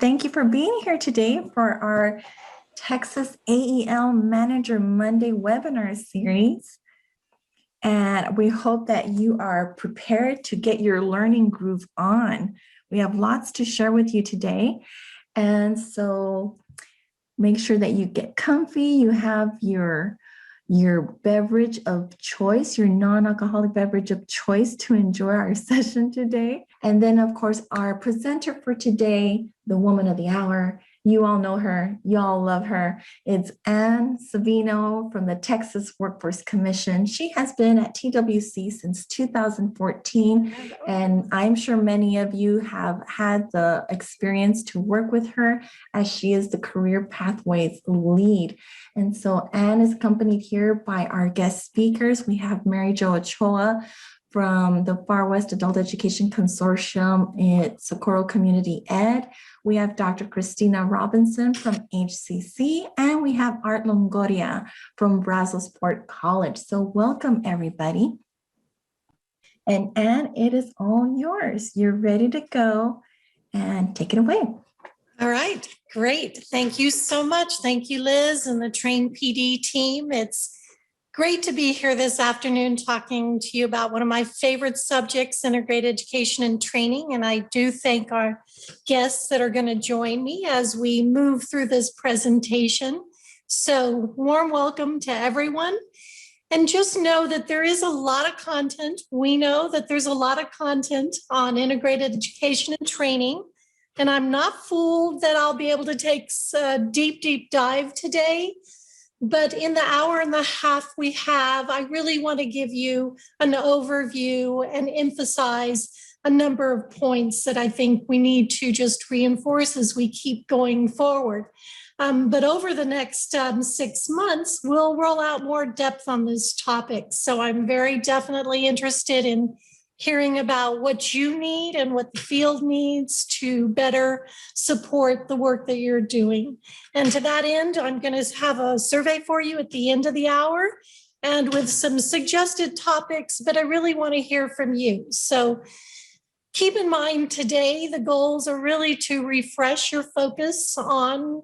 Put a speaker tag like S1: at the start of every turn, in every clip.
S1: Thank you for being here today for our Texas AEL Manager Monday webinar series. And we hope that you are prepared to get your learning groove on. We have lots to share with you today. And so make sure that you get comfy, you have your beverage of choice, your non-alcoholic beverage of choice to enjoy our session today. And then, of course, our presenter for today, the woman of the hour. You all know her. You all love her. It's Ann Savino from the Texas Workforce Commission. She has been at TWC since 2014, and I'm sure many of you have had the experience to work with her as she is the Career Pathways lead. And so Ann is accompanied here by our guest speakers. We have Mary Jo Ochoa from the Far West Adult Education Consortium at Socorro Community Ed. We have Dr. Christina Robinson from HCC, and we have Art Longoria from Brazosport College. So welcome, everybody. And Ann, it is all yours. You're ready to go, and take it away.
S2: All right, great. Thank you so much. Thank you, Liz and the Train PD team. It's great to be here this afternoon talking to you about one of my favorite subjects, integrated education and training. And I do thank our guests that are going to join me as we move through this presentation. So warm welcome to everyone. And just know that there is a lot of content. We know that there's a lot of content on integrated education and training. And I'm not fooled that I'll be able to take a deep dive today. But in the hour and a half we have, I really want to give you an overview and emphasize a number of points that I think we need to just reinforce as we keep going forward. But over the next 6 months, we'll roll out more depth on this topic. So I'm very definitely interested in hearing about what you need and what the field needs to better support the work that you're doing. And to that end, I'm going to have a survey for you at the end of the hour and with some suggested topics, but I really want to hear from you. So keep in mind today, the goals are really to refresh your focus on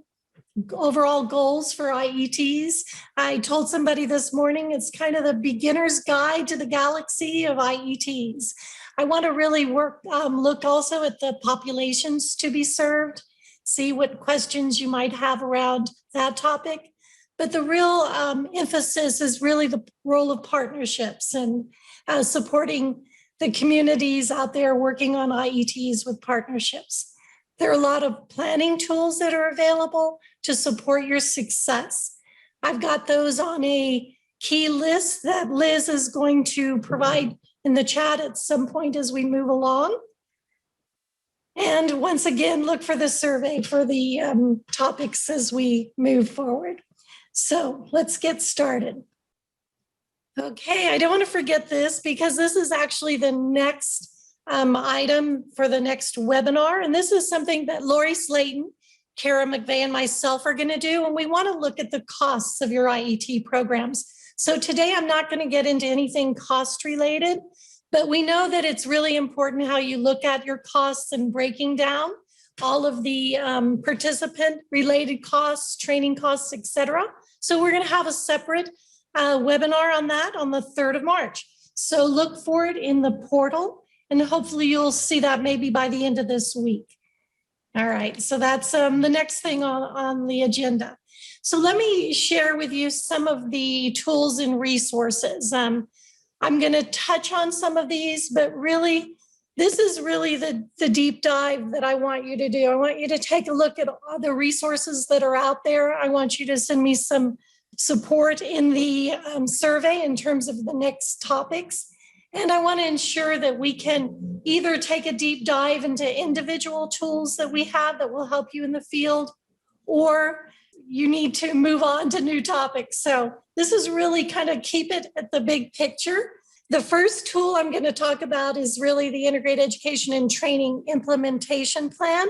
S2: overall goals for IETs. I told somebody this morning, it's kind of the beginner's guide to the galaxy of IETs. I want to really look also at the populations to be served, see what questions you might have around that topic. But the real emphasis is really the role of partnerships and supporting the communities out there working on IETs with partnerships. There are a lot of planning tools that are available to support your success. I've got those on a key list that Liz is going to provide in the chat at some point as we move along. And once again, look for the survey for the topics as we move forward. So let's get started. Okay, I don't want to forget this because this is actually the next item for the next webinar. And this is something that Lori Slayton, Kara McVeigh, and myself are going to do. And we want to look at the costs of your IET programs. So today I'm not going to get into anything cost related, but we know that it's really important how you look at your costs and breaking down all of the participant related costs, training costs, etc. So we're going to have a separate webinar on that on the 3rd of March. So look for it in the portal. And hopefully you'll see that maybe by the end of this week. All right, so that's the next thing on the agenda. So let me share with you some of the tools and resources. I'm going to touch on some of these, but really, this is really the deep dive that I want you to do. I want you to take a look at all the resources that are out there. I want you to send me some support in the survey in terms of the next topics. And I want to ensure that we can either take a deep dive into individual tools that we have that will help you in the field, or you need to move on to new topics. So this is really kind of keep it at the big picture. The first tool I'm going to talk about is really the Integrated Education and Training Implementation Plan.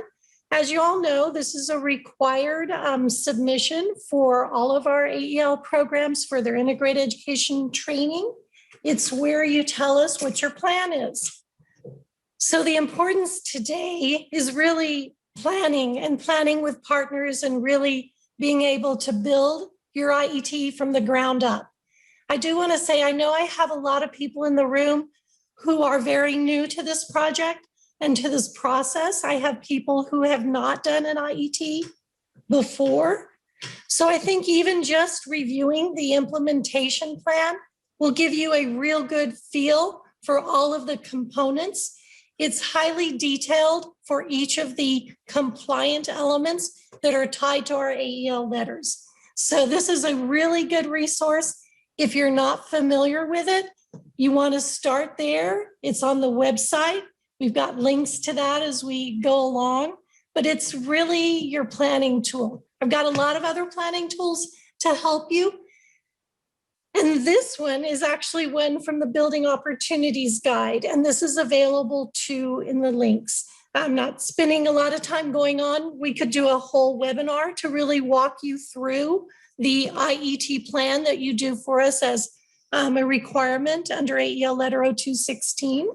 S2: As you all know, this is a required submission for all of our AEL programs for their integrated education training. It's where you tell us what your plan is. So the importance today is really planning and planning with partners and really being able to build your IET from the ground up. I do want to say, I know I have a lot of people in the room who are very new to this project and to this process. I have people who have not done an IET before. So I think even just reviewing the implementation plan will give you a real good feel for all of the components. It's highly detailed for each of the compliant elements that are tied to our AEL letters. So this is a really good resource. If you're not familiar with it, you want to start there. It's on the website. We've got links to that as we go along, but it's really your planning tool. I've got a lot of other planning tools to help you. And this one is actually one from the Building Opportunities Guide, and this is available too in the links. I'm not spending a lot of time going on. We could do a whole webinar to really walk you through the IET plan that you do for us as a requirement under AEL Letter 0216,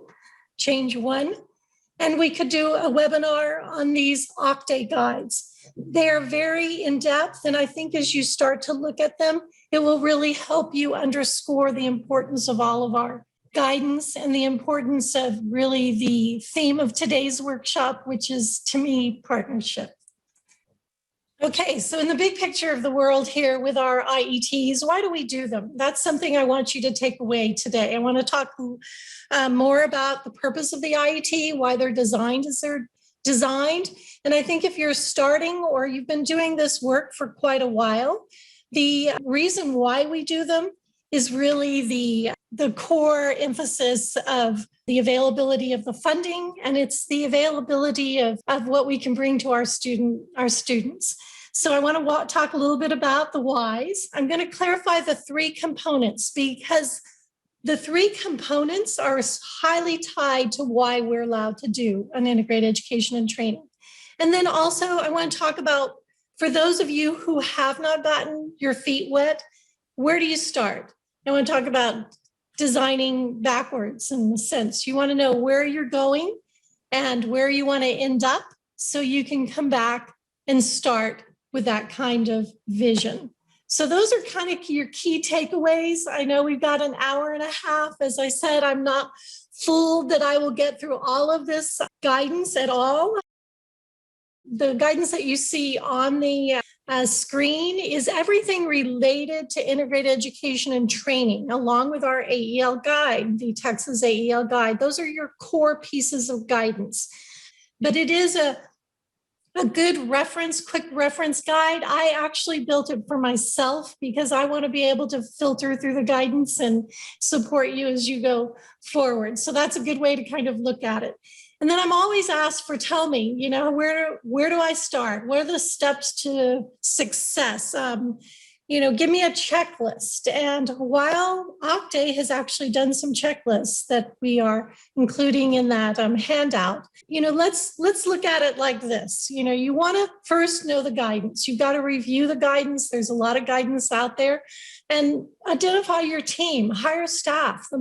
S2: Change 1. And we could do a webinar on these OCTAE guides. They're very in-depth, and I think as you start to look at them, it will really help you underscore the importance of all of our guidance and the importance of really the theme of today's workshop, which is, to me, partnership. Okay, so in the big picture of the world here with our IETs, why do we do them? That's something I want you to take away today. I want to talk more about the purpose of the IET, why they're designed as they're designed. And I think if you're starting or you've been doing this work for quite a while, the reason why we do them is really the core emphasis of the availability of the funding, and it's the availability of what we can bring to our students. So I want to talk a little bit about the whys. I'm going to clarify the three components because the three components are highly tied to why we're allowed to do an integrated education and training. And then also I want to talk about, for those of you who have not gotten your feet wet, where do you start? I want to talk about designing backwards in a sense. You want to know where you're going and where you want to end up so you can come back and start with that kind of vision. So those are kind of your key takeaways. I know we've got an hour and a half. As I said, I'm not fooled that I will get through all of this guidance at all. The guidance that you see on the screen is everything related to integrated education and training, along with our AEL guide, the Texas AEL guide. Those are your core pieces of guidance. But it is a good reference, quick reference guide. I actually built it for myself because I want to be able to filter through the guidance and support you as you go forward. So that's a good way to kind of look at it. And then I'm always asked for, tell me, you know, where do I start? What are the steps to success? You know, give me a checklist. And while OCTAE has actually done some checklists that we are including in that handout, you know, let's look at it like this. You know, you want to first know the guidance. You've got to review the guidance. There's a lot of guidance out there. And identify your team, hire staff. The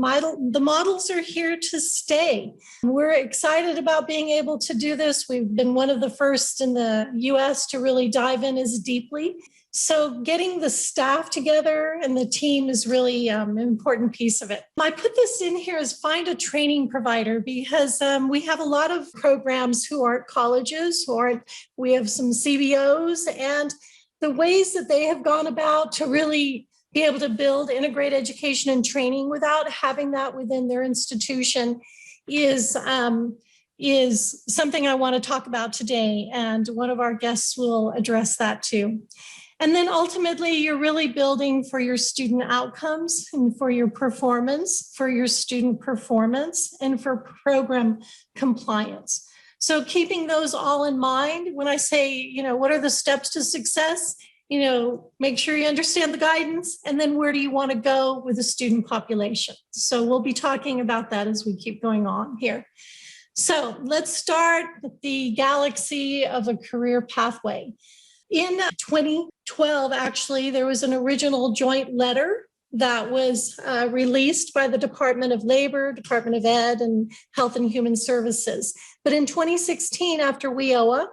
S2: models are here to stay. We're excited about being able to do this. We've been one of the first in the US to really dive in as deeply. So getting the staff together and the team is really an important piece of it. I put this in here as find a training provider because we have a lot of programs who aren't colleges, we have some CBOs, and the ways that they have gone about to really be able to build integrated education and training without having that within their institution is something I want to talk about today. And one of our guests will address that too. And then ultimately, you're really building for your student outcomes and for your performance, for your student performance, and for program compliance. So keeping those all in mind, when I say, you know, what are the steps to success? You know, make sure you understand the guidance, and then where do you want to go with the student population? So we'll be talking about that as we keep going on here. So let's start with the galaxy of a career pathway. In 2012, actually, there was an original joint letter that was released by the Department of Labor, Department of Ed, and Health and Human Services. But in 2016, after WIOA,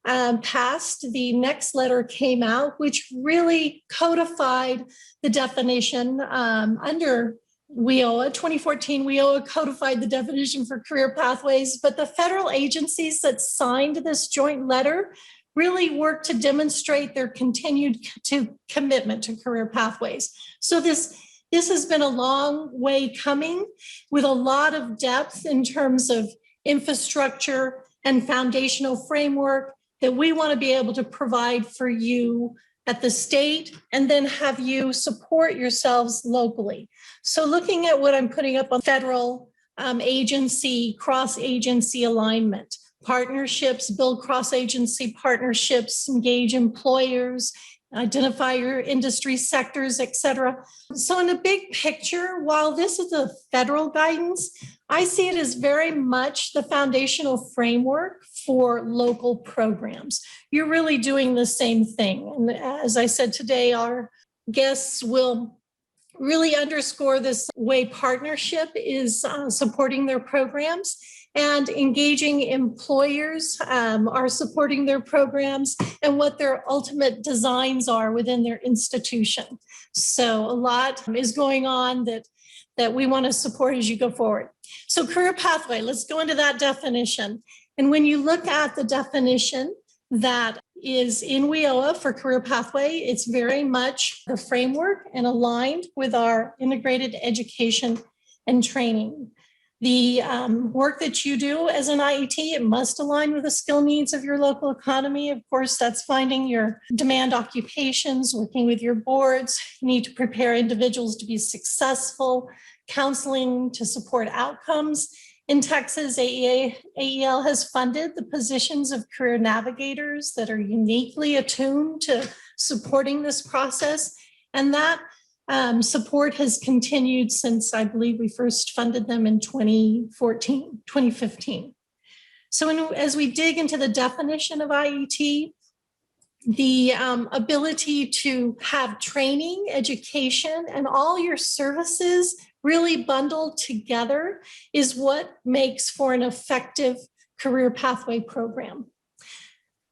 S2: passed, the next letter came out, which really codified the definition under WIOA. 2014, WIOA codified the definition for career pathways, but the federal agencies that signed this joint letter really worked to demonstrate their continued commitment to career pathways. So this has been a long way coming with a lot of depth in terms of infrastructure and foundational framework that we want to be able to provide for you at the state, and then have you support yourselves locally. So looking at what I'm putting up on federal agency, cross-agency alignment, partnerships, build cross-agency partnerships, engage employers, identify your industry sectors, et cetera. So in the big picture, while this is a federal guidance, I see it as very much the foundational framework for local programs. You're really doing the same thing. And as I said today, our guests will really underscore this way partnership is supporting their programs, and engaging employers are supporting their programs and what their ultimate designs are within their institution. So a lot is going on that we want to support as you go forward. So career pathway, let's go into that definition. And when you look at the definition that is in WIOA for career pathway, it's very much the framework and aligned with our integrated education and training. The work that you do as an IET, it must align with the skill needs of your local economy. Of course, that's finding your demand occupations, working with your boards. You need to prepare individuals to be successful, counseling to support outcomes. In Texas, AEL has funded the positions of career navigators that are uniquely attuned to supporting this process. And that support has continued since I believe we first funded them in 2015. So as we dig into the definition of IET, the ability to have training, education, and all your services really bundled together is what makes for an effective career pathway program.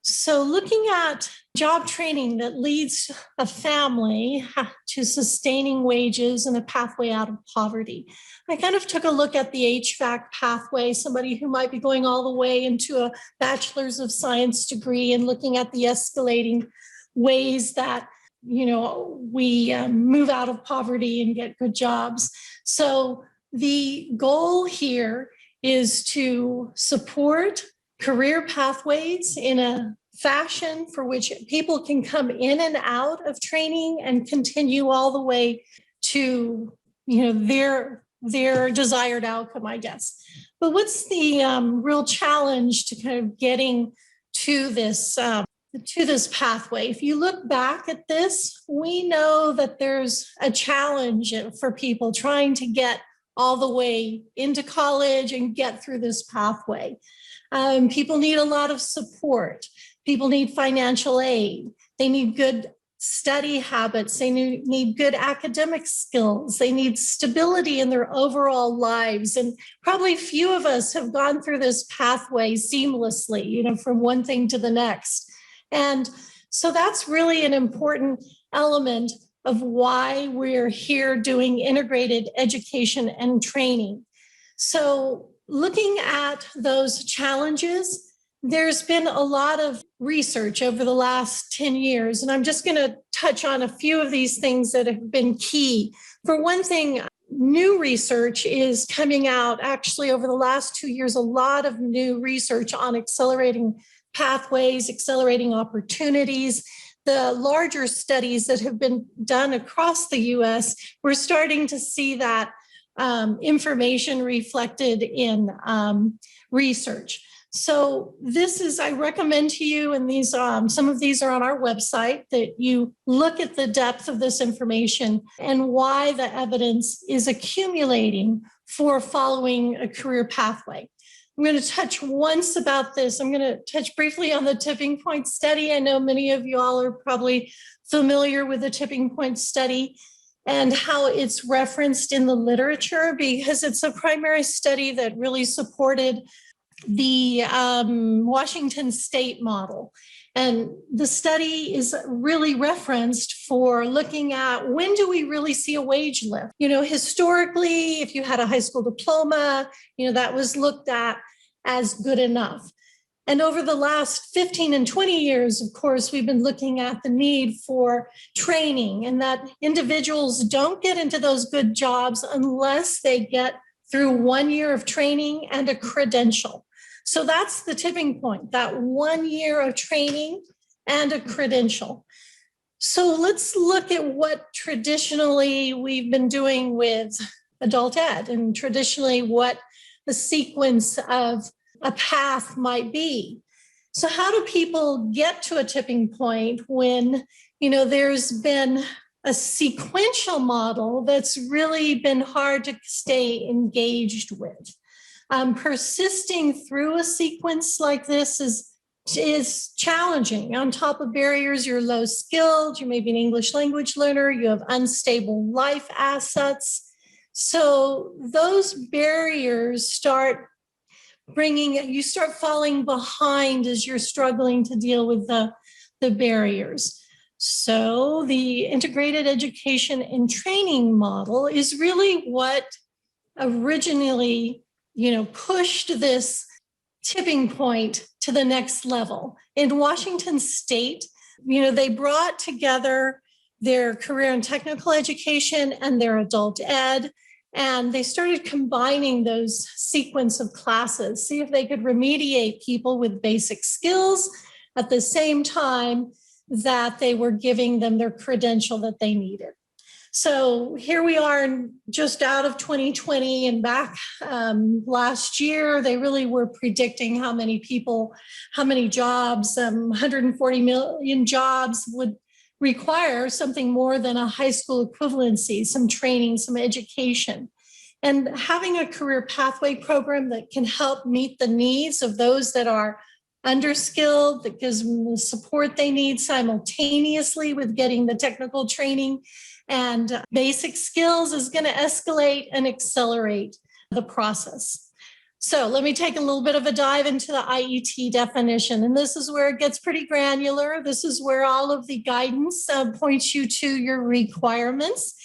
S2: So looking at job training that leads a family to sustaining wages and a pathway out of poverty, I kind of took a look at the HVAC pathway, somebody who might be going all the way into a bachelor's of science degree and looking at the escalating ways that we move out of poverty and get good jobs. So the goal here is to support career pathways in a fashion for which people can come in and out of training and continue all the way to their desired outcome, I guess. But what's the real challenge to kind of getting to this pathway? If you look back at this, we know that there's a challenge for people trying to get all the way into college and get through this pathway. People need a lot of support. People need financial aid. They need good study habits. They need good academic skills. They need stability in their overall lives. And probably few of us have gone through this pathway seamlessly, from one thing to the next. And so that's really an important element of why we're here doing integrated education and training. So looking at those challenges, there's been a lot of research over the last 10 years, and I'm just going to touch on a few of these things that have been key. For one thing, new research is coming out actually over the last 2 years, a lot of new research on accelerating pathways, accelerating opportunities. The larger studies that have been done across the US, we're starting to see that information reflected in research. So I recommend to you, and these some of these are on our website, that you look at the depth of this information and why the evidence is accumulating for following a career pathway. I'm going to touch once about this. I'm going to touch briefly on the tipping point study. I know many of you all are probably familiar with the tipping point study and how it's referenced in the literature, because it's a primary study that really supported the Washington State model. And the study is really referenced for looking at when do we really see a wage lift? Historically, if you had a high school diploma, that was looked at as good enough. And over the last 15 and 20 years, of course, we've been looking at the need for training and that individuals don't get into those good jobs unless they get through 1 year of training and a credential. So that's the tipping point, that 1 year of training and a credential. So let's look at what traditionally we've been doing with adult ed and traditionally what the sequence of a path might be. So how do people get to a tipping point when, there's been a sequential model that's really been hard to stay engaged with? Persisting through a sequence like this is challenging. On top of barriers, you're low skilled, you may be an English language learner, you have unstable life assets. So those barriers start falling behind as you're struggling to deal with the barriers. So the integrated education and training model is really what originally pushed this tipping point to the next level. In Washington State, they brought together their career and technical education and their adult ed, and they started combining those sequence of classes, see if they could remediate people with basic skills at the same time that they were giving them their credential that they needed. So here we are just out of 2020 and back last year, they really were predicting how many jobs, 140 million jobs would require something more than a high school equivalency, some training, some education. And having a career pathway program that can help meet the needs of those that are underskilled, that gives them the support they need simultaneously with getting the technical training and basic skills is going to escalate and accelerate the process. So let me take a little bit of a dive into the IET definition. And this is where it gets pretty granular. This is where all of the guidance points you to your requirements.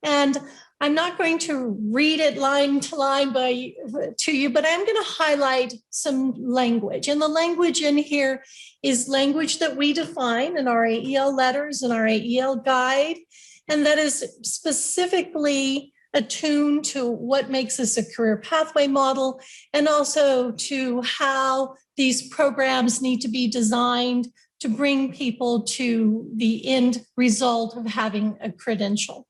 S2: And I'm not going to read it line to line to you, but I'm going to highlight some language. And the language in here is language that we define in our AEL letters and our AEL guide. And that is specifically attuned to what makes this a career pathway model and also to how these programs need to be designed to bring people to the end result of having a credential.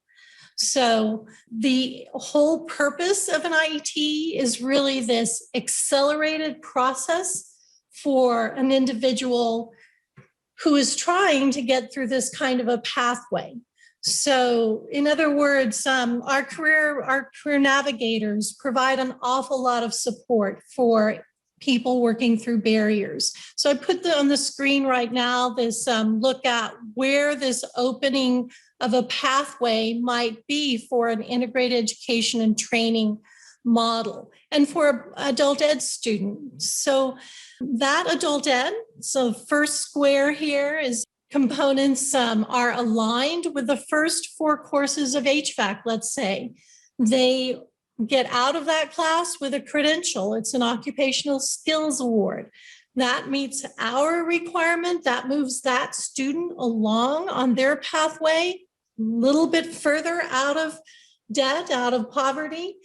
S2: So the whole purpose of an IET is really this accelerated process for an individual who is trying to get through this kind of a pathway. So in other words, our career navigators provide an awful lot of support for people working through barriers. So I put on the screen right now this look at where this opening of a pathway might be for an integrated education and training model and for an adult ed student. So that adult ed, so first square here is components are aligned with the first 4 courses of HVAC, let's say. They get out of that class with a credential. It's an occupational skills award. That meets our requirement. That moves that student along on their pathway a little bit further out of debt, out of poverty.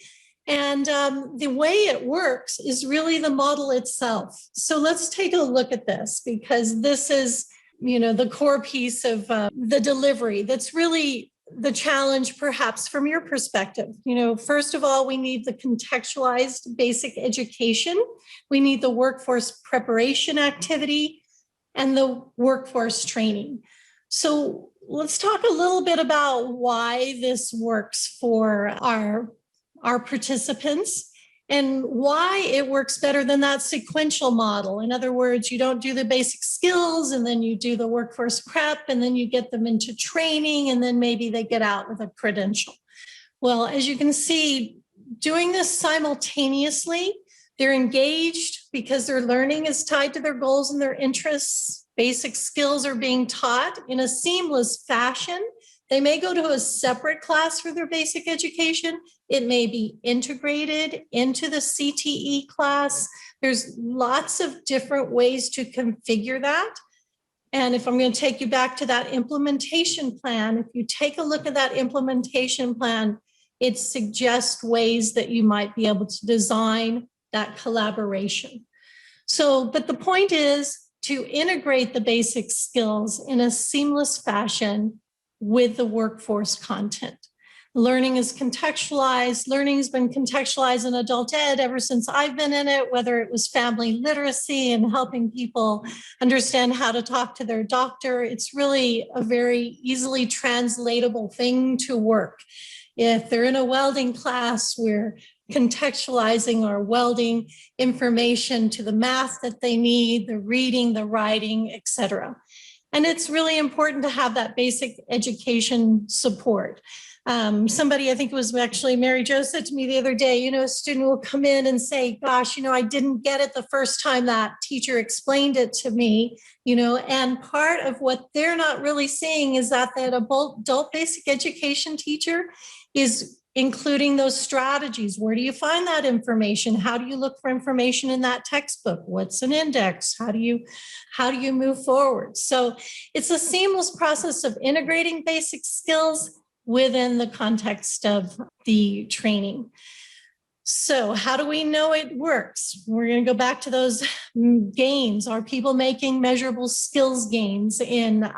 S2: And the way it works is really the model itself. So let's take a look at this because this is the core piece of the delivery that's really the challenge, perhaps from your perspective. First of all, we need the contextualized basic education. We need the workforce preparation activity and the workforce training. So let's talk a little bit about why this works for our participants and why it works better than that sequential model. In other words, you don't do the basic skills and then you do the workforce prep and then you get them into training and then maybe they get out with a credential. Well, as you can see, doing this simultaneously, They're engaged because their learning is tied to their goals and their interests. Basic skills are being taught in a seamless fashion. They may go to a separate class for their basic education. It may be integrated into the CTE class. There's lots of different ways to configure that. And if I'm going to take you back to that implementation plan, if you take a look at that implementation plan, it suggests ways that you might be able to design that collaboration. So, but the point is to integrate the basic skills in a seamless fashion with the workforce content. Learning is contextualized. Learning has been contextualized in adult ed ever since I've been in it, whether it was family literacy and helping people understand how to talk to their doctor. It's really a very easily translatable thing to work. If they're in a welding class, we're contextualizing our welding information to the math that they need, the reading, the writing, etc. And it's really important to have that basic education support. Somebody, I think it was actually Mary Jo, said to me the other day, a student will come in and say, gosh, I didn't get it the first time that teacher explained it to me, and part of what they're not really seeing is that adult basic education teacher is including those strategies. Where do you find that information? How do you look for information in that textbook? What's an index? How do you move forward? So it's a seamless process of integrating basic skills within the context of the training. So how do we know it works? We're going to go back to those gains. Are people making measurable skills gains in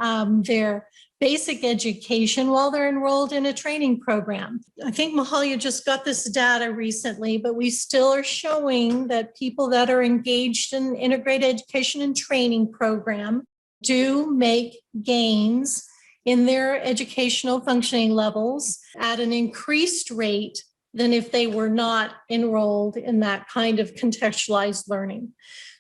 S2: their basic education while they're enrolled in a training program? I think Mahalia just got this data recently, but we still are showing that people that are engaged in integrated education and training program do make gains in their educational functioning levels at an increased rate than if they were not enrolled in that kind of contextualized learning.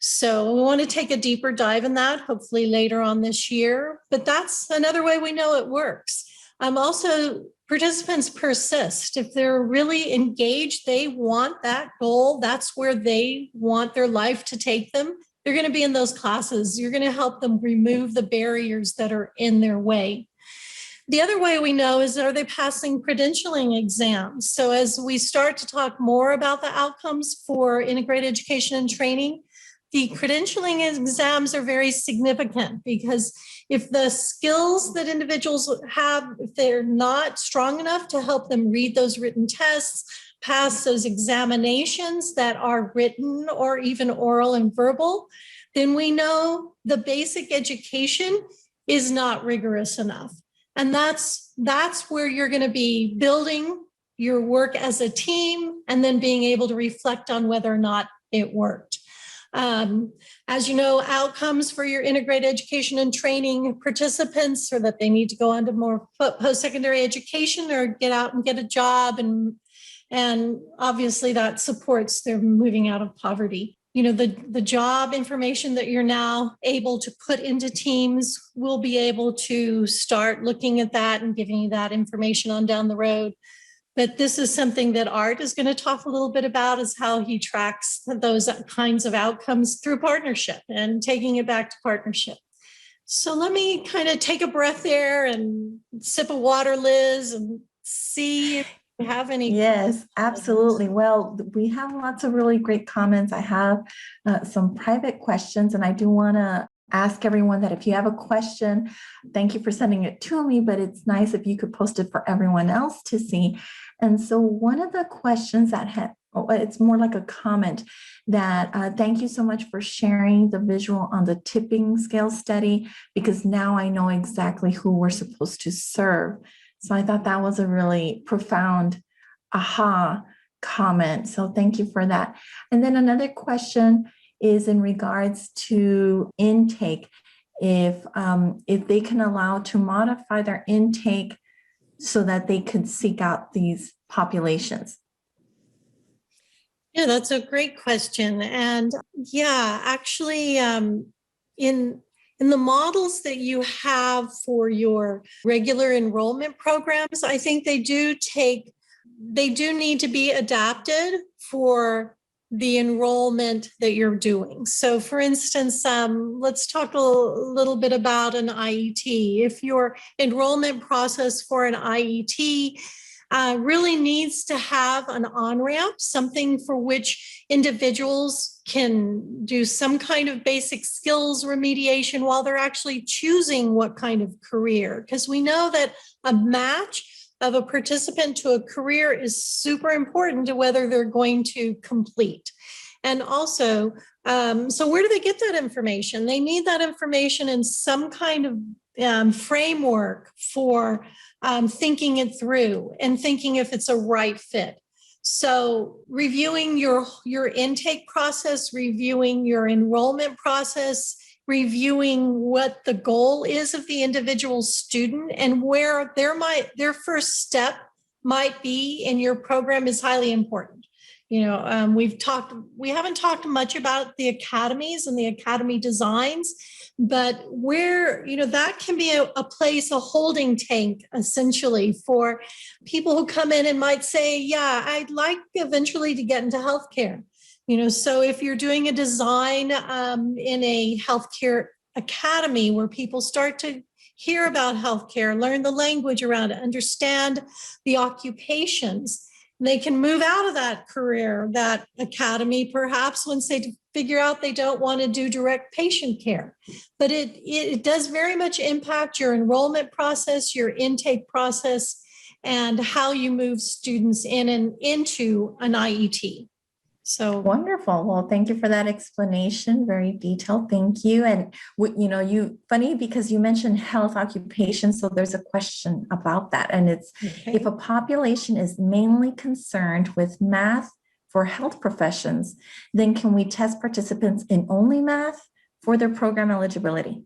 S2: So we want to take a deeper dive in that, hopefully later on this year, but that's another way we know it works. Also, participants persist. If they're really engaged, they want that goal, that's where they want their life to take them, they're going to be in those classes. You're going to help them remove the barriers that are in their way. The other way we know is, are they passing credentialing exams? So as we start to talk more about the outcomes for integrated education and training, the credentialing exams are very significant, because if the skills that individuals have, if they're not strong enough to help them read those written tests, pass those examinations that are written or even oral and verbal, then we know the basic education is not rigorous enough. And that's where you're going to be building your work as a team and then being able to reflect on whether or not it worked. As you know, outcomes for your integrated education and training participants are that they need to go on to more post-secondary education or get out and get a job. And obviously that supports their moving out of poverty. The job information that you're now able to put into teams, will be able to start looking at that and giving you that information on down the road. But this is something that Art is going to talk a little bit about, is how he tracks those kinds of outcomes through partnership and taking it back to partnership. So let me kind of take a breath there and sip of water, Liz, and see if you have any.
S1: Yes, absolutely. Well, we have lots of really great comments. I have some private questions, and I do want to ask everyone that if you have a question, thank you for sending it to me, but it's nice if you could post it for everyone else to see. And so one of the questions that it's more like a comment that thank you so much for sharing the visual on the tipping scale study, because now I know exactly who we're supposed to serve. So I thought that was a really profound aha comment. So thank you for that. And then another question is in regards to intake. If they can allow to modify their intake so that they could seek out these populations.
S2: Yeah, that's a great question. And yeah, actually, in the models that you have for your regular enrollment programs, I think they do need to be adapted for the enrollment that you're doing. So for instance, let's talk a little bit about an IET. If your enrollment process for an IET really needs to have an on-ramp, something for which individuals can do some kind of basic skills remediation while they're actually choosing what kind of career. Because we know that a match of a participant to a career is super important to whether they're going to complete. And also, so where do they get that information? They need that information in some kind of framework for thinking it through and thinking if it's a right fit. So reviewing your intake process, reviewing your enrollment process, reviewing what the goal is of the individual student and where their first step might be in your program is highly important. We haven't talked much about the academies and the academy designs, but where, that can be a place, a holding tank, essentially, for people who come in and might say, yeah, I'd like eventually to get into healthcare. So if you're doing a design in a healthcare academy where people start to hear about healthcare, learn the language around it, understand the occupations, they can move out of that career, that academy, perhaps once they figure out they don't want to do direct patient care. But it does very much impact your enrollment process, your intake process, and how you move students in and into an IET. So
S1: wonderful. Well, thank you for that explanation. Very detailed. Thank you. And funny because you mentioned health occupation. So there's a question about that. And it's
S2: okay.
S1: If a population is mainly concerned with math for health professions, then can we test participants in only math for their program eligibility?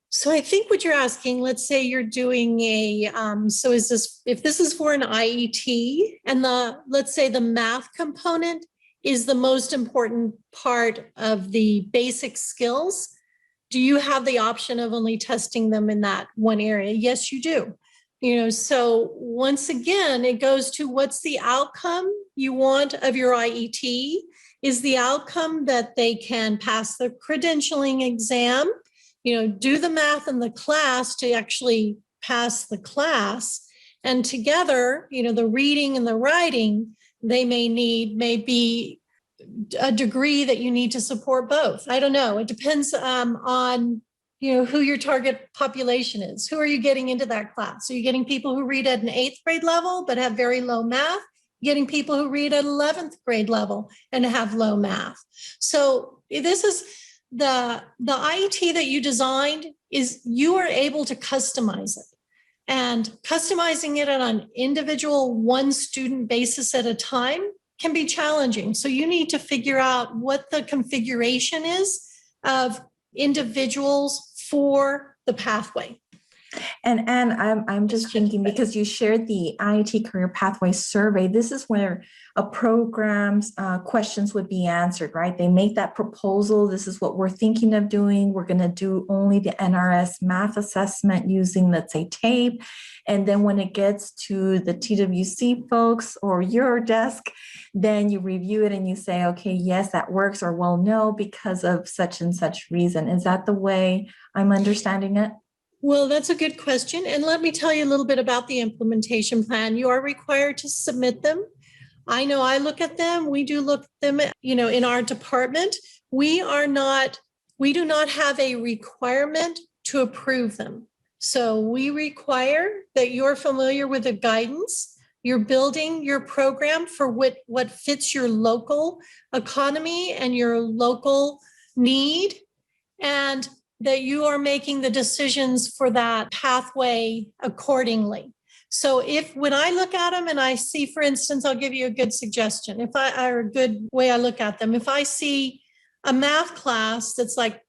S2: So I think what you're asking, let's say you're doing if this is for an IET and let's say the math component is the most important part of the basic skills, do you have the option of only testing them in that one area? Yes, you do. So once again, it goes to what's the outcome you want of your IET? Is the outcome that they can pass the credentialing exam, do the math in the class to actually pass the class, and together, the reading and the writing, they may be a degree that you need to support both. I don't know. It depends on who your target population is. Who are you getting into that class? Are you getting people who read at an 8th grade level but have very low math? Getting people who read at 11th grade level and have low math. So this is the IET that you designed is you are able to customize it. And customizing it on an individual one student basis at a time can be challenging. So you need to figure out what the configuration is of individuals for the pathway.
S1: And I'm just thinking, because you shared the IET Career Pathway Survey, this is where a program's questions would be answered, right? They make that proposal. This is what we're thinking of doing. We're going to do only the NRS math assessment using, let's say, tape. And then when it gets to the TWC folks or your desk, then you review it and you say, okay, yes, that works, or well, no, because of such and such reason. Is that the way I'm understanding it?
S2: Well, that's a good question. And let me tell you a little bit about the implementation plan. You are required to submit them. I know I look at them. We do look at them, in our department. We do not have a requirement to approve them. So we require that you're familiar with the guidance. You're building your program for what fits your local economy and your local need, and that you are making the decisions for that pathway accordingly. So when I look at them and I see, for instance, I'll give you a good suggestion. Or a good way I look at them, if I see a math class that's like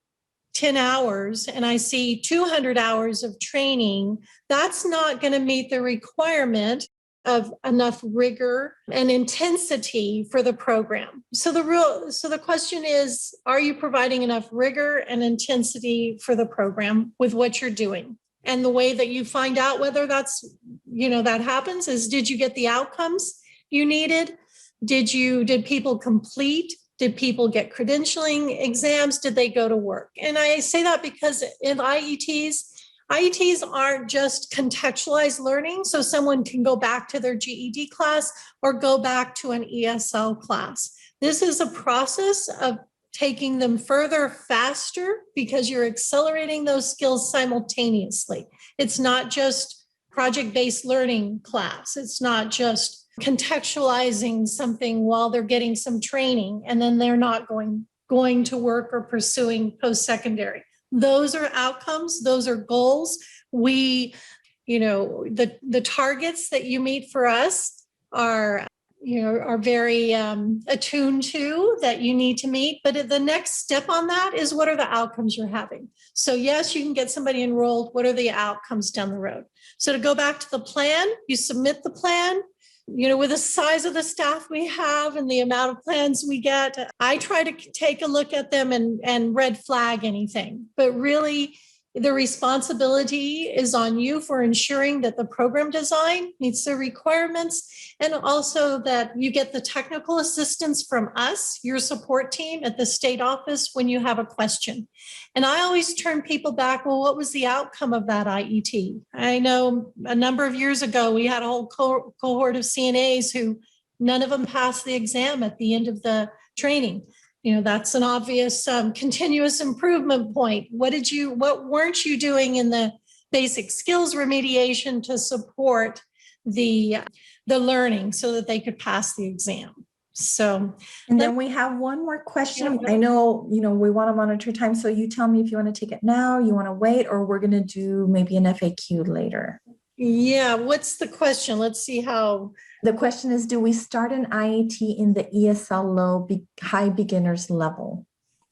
S2: 10 hours and I see 200 hours of training, that's not going to meet the requirement of enough rigor and intensity for the program. So the question is, are you providing enough rigor and intensity for the program with what you're doing? And the way that you find out whether that happens is, did you get the outcomes you needed? Did people complete? Did people get credentialing exams? Did they go to work? And I say that because in IETs aren't just contextualized learning. So someone can go back to their GED class or go back to an ESL class. This is a process of taking them further faster because you're accelerating those skills simultaneously. It's not just project-based learning class. It's not just contextualizing something while they're getting some training and then they're not going to work or pursuing post-secondary. Those are outcomes, those are goals. The targets that you meet for us are very attuned to that you need to meet. But the next step on that is what are the outcomes you're having? So yes, you can get somebody enrolled. What are the outcomes down the road? So to go back to the plan, you submit the plan. With the size of the staff we have and the amount of plans we get, I try to take a look at them and red flag anything. But really, the responsibility is on you for ensuring that the program design meets the requirements and also that you get the technical assistance from us, your support team at the state office when you have a question. And I always turn people back, well, what was the outcome of that IET? I know a number of years ago, we had a whole cohort of CNAs who none of them passed the exam at the end of the training. That's an obvious continuous improvement point. What weren't you doing in the basic skills remediation to support the learning so that they could pass the exam? So,
S1: and then we have one more question. I know, we want to monitor time. So you tell me if you want to take it now, you want to wait, or we're going to do maybe an FAQ later.
S2: Yeah. What's the question? Let's see how.
S1: The question is, do we start an IET in the ESL high beginners level?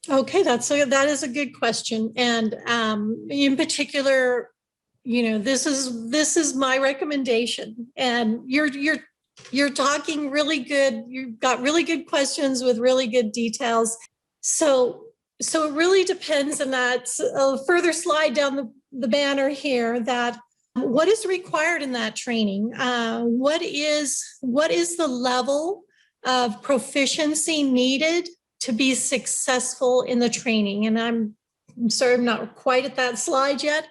S2: Okay, that is a good question. And in particular, this is my recommendation. And you're talking really good. You've got really good questions with really good details. So it really depends, and that's a further slide down the banner here that what is required in that training? What is the level of proficiency needed to be successful in the training? And I'm sorry, I'm not quite at that slide yet.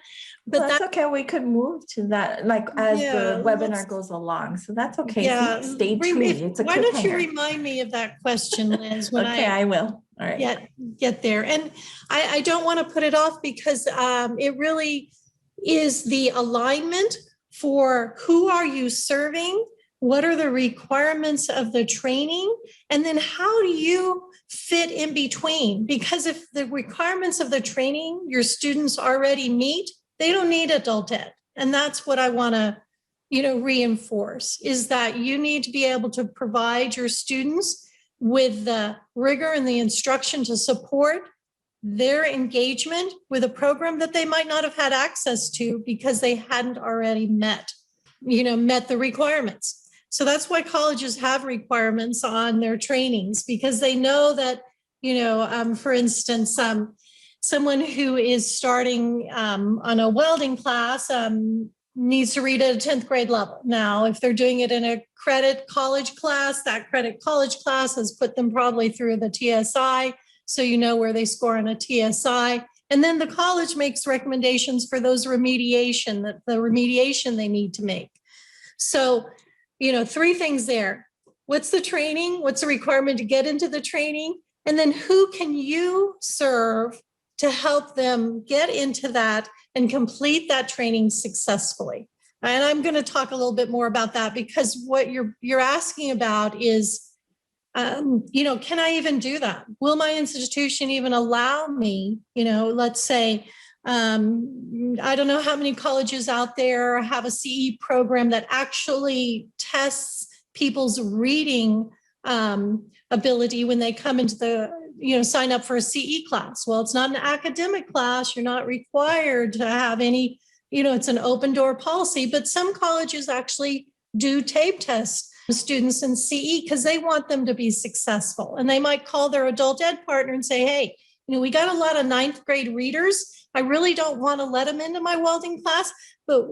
S2: But
S1: that's okay. We could move to that, as the webinar goes along. So that's okay.
S2: Yeah,
S1: stay tuned.
S2: Why don't you remind me of that question, Liz? When
S1: I will. All right.
S2: Get there. And I don't want to put it off because it really is the alignment for who are you serving, what are the requirements of the training, and then how do you fit in between? Because if the requirements of the training your students already meet, they don't need adult ed. And that's what I want to, reinforce, is that you need to be able to provide your students with the rigor and the instruction to support their engagement with a program that they might not have had access to because they hadn't already met the requirements. So that's why colleges have requirements on their trainings, because they know that, for instance, someone who is starting on a welding class needs to read at a 10th grade level. Now, if they're doing it in a credit college class, that credit college class has put them probably through the TSI. So you know where they score on a TSI. And then the college makes recommendations for those the remediation they need to make. So, three things there. What's the training? What's the requirement to get into the training? And then who can you serve to help them get into that and complete that training successfully? And I'm going to talk a little bit more about that, because what you're asking about is, can I even do that? Will my institution even allow me, let's say, I don't know how many colleges out there have a CE program that actually tests people's reading ability when they come into sign up for a CE class. Well, it's not an academic class. You're not required to have any, it's an open door policy, but some colleges actually do tape test students in CE because they want them to be successful. And they might call their adult ed partner and say, hey, We got a lot of ninth grade readers. I really don't want to let them into my welding class, but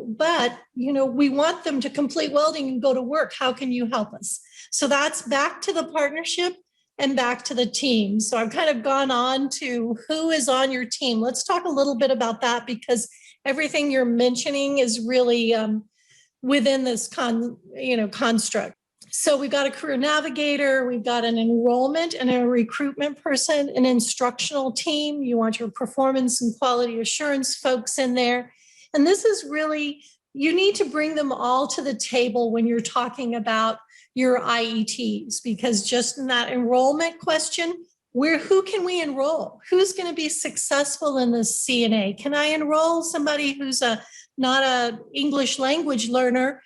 S2: we want them to complete welding and go to work. How can you help us? So that's back to the partnership and back to the team. So I've kind of gone on to who is on your team. Let's talk a little bit about that, because everything you're mentioning is really within this construct. So we've got a career navigator, we've got an enrollment and a recruitment person, an instructional team. You want your performance and quality assurance folks in there. And this is really, you need to bring them all to the table when you're talking about your IETs, because just in that enrollment question, who can we enroll? Who's going to be successful in this CNA? Can I enroll somebody who's not an English language learner?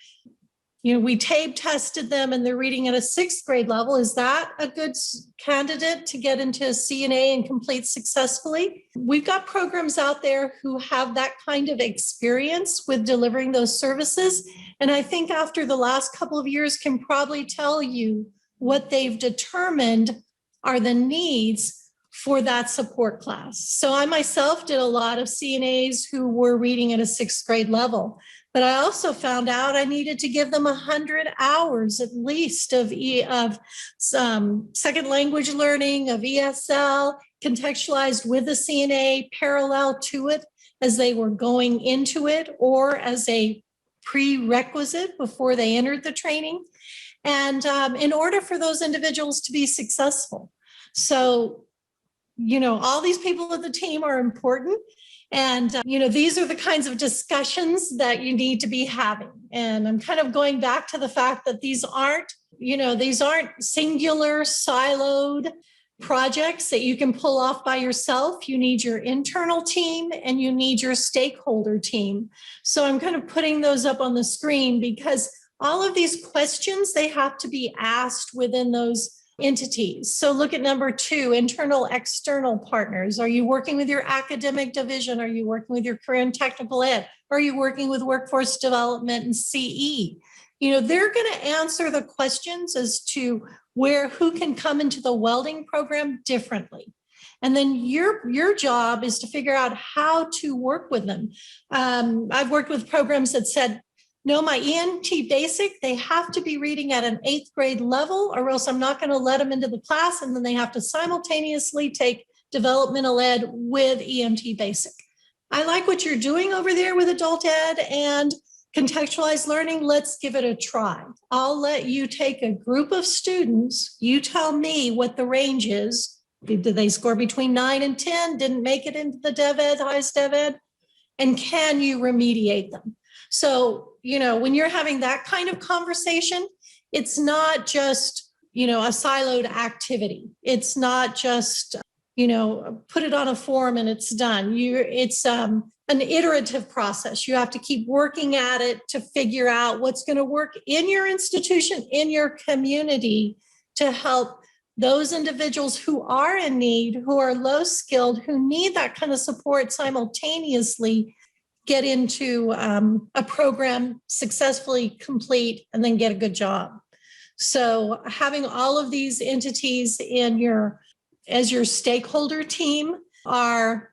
S2: We TABE tested them and they're reading at a 6th grade level. Is that a good candidate to get into CNA and complete successfully? We've got programs out there who have that kind of experience with delivering those services. And I think after the last couple of years can probably tell you what they've determined are the needs for that support class. So I myself did a lot of CNAs who were reading at a 6th grade level. But I also found out I needed to give them 100 hours at least of some second language learning, of ESL, contextualized with the CNA, parallel to it as they were going into it, or as a prerequisite before they entered the training. And in order for those individuals to be successful. So, all these people of the team are important. And, these are the kinds of discussions that you need to be having. And I'm kind of going back to the fact that these aren't singular siloed projects that you can pull off by yourself. You need your internal team and you need your stakeholder team. So I'm kind of putting those up on the screen because all of these questions, they have to be asked within those entities. So look at number 2, internal, external partners. Are you working with your academic division? Are you working with your career and technical ed? Are you working with workforce development and CE? They're going to answer the questions as to who can come into the welding program differently. And then your job is to figure out how to work with them. I've worked with programs that said, no, my ENT basic, they have to be reading at an 8th grade level, or else I'm not going to let them into the class. And then they have to simultaneously take developmental ed with EMT basic. I like what you're doing over there with adult ed and contextualized learning. Let's give it a try. I'll let you take a group of students. You tell me what the range is. Did they score between 9 and 10? Didn't make it into the Dev Ed, highest Dev Ed? And can you remediate them? So, when you're having that kind of conversation, it's not just, a siloed activity. It's not just, put it on a form and it's done. It's an iterative process. You have to keep working at it to figure out what's going to work in your institution, in your community, to help those individuals who are in need, who are low skilled, who need that kind of support simultaneously, get into a program, successfully complete, and then get a good job. So having all of these entities as your stakeholder team are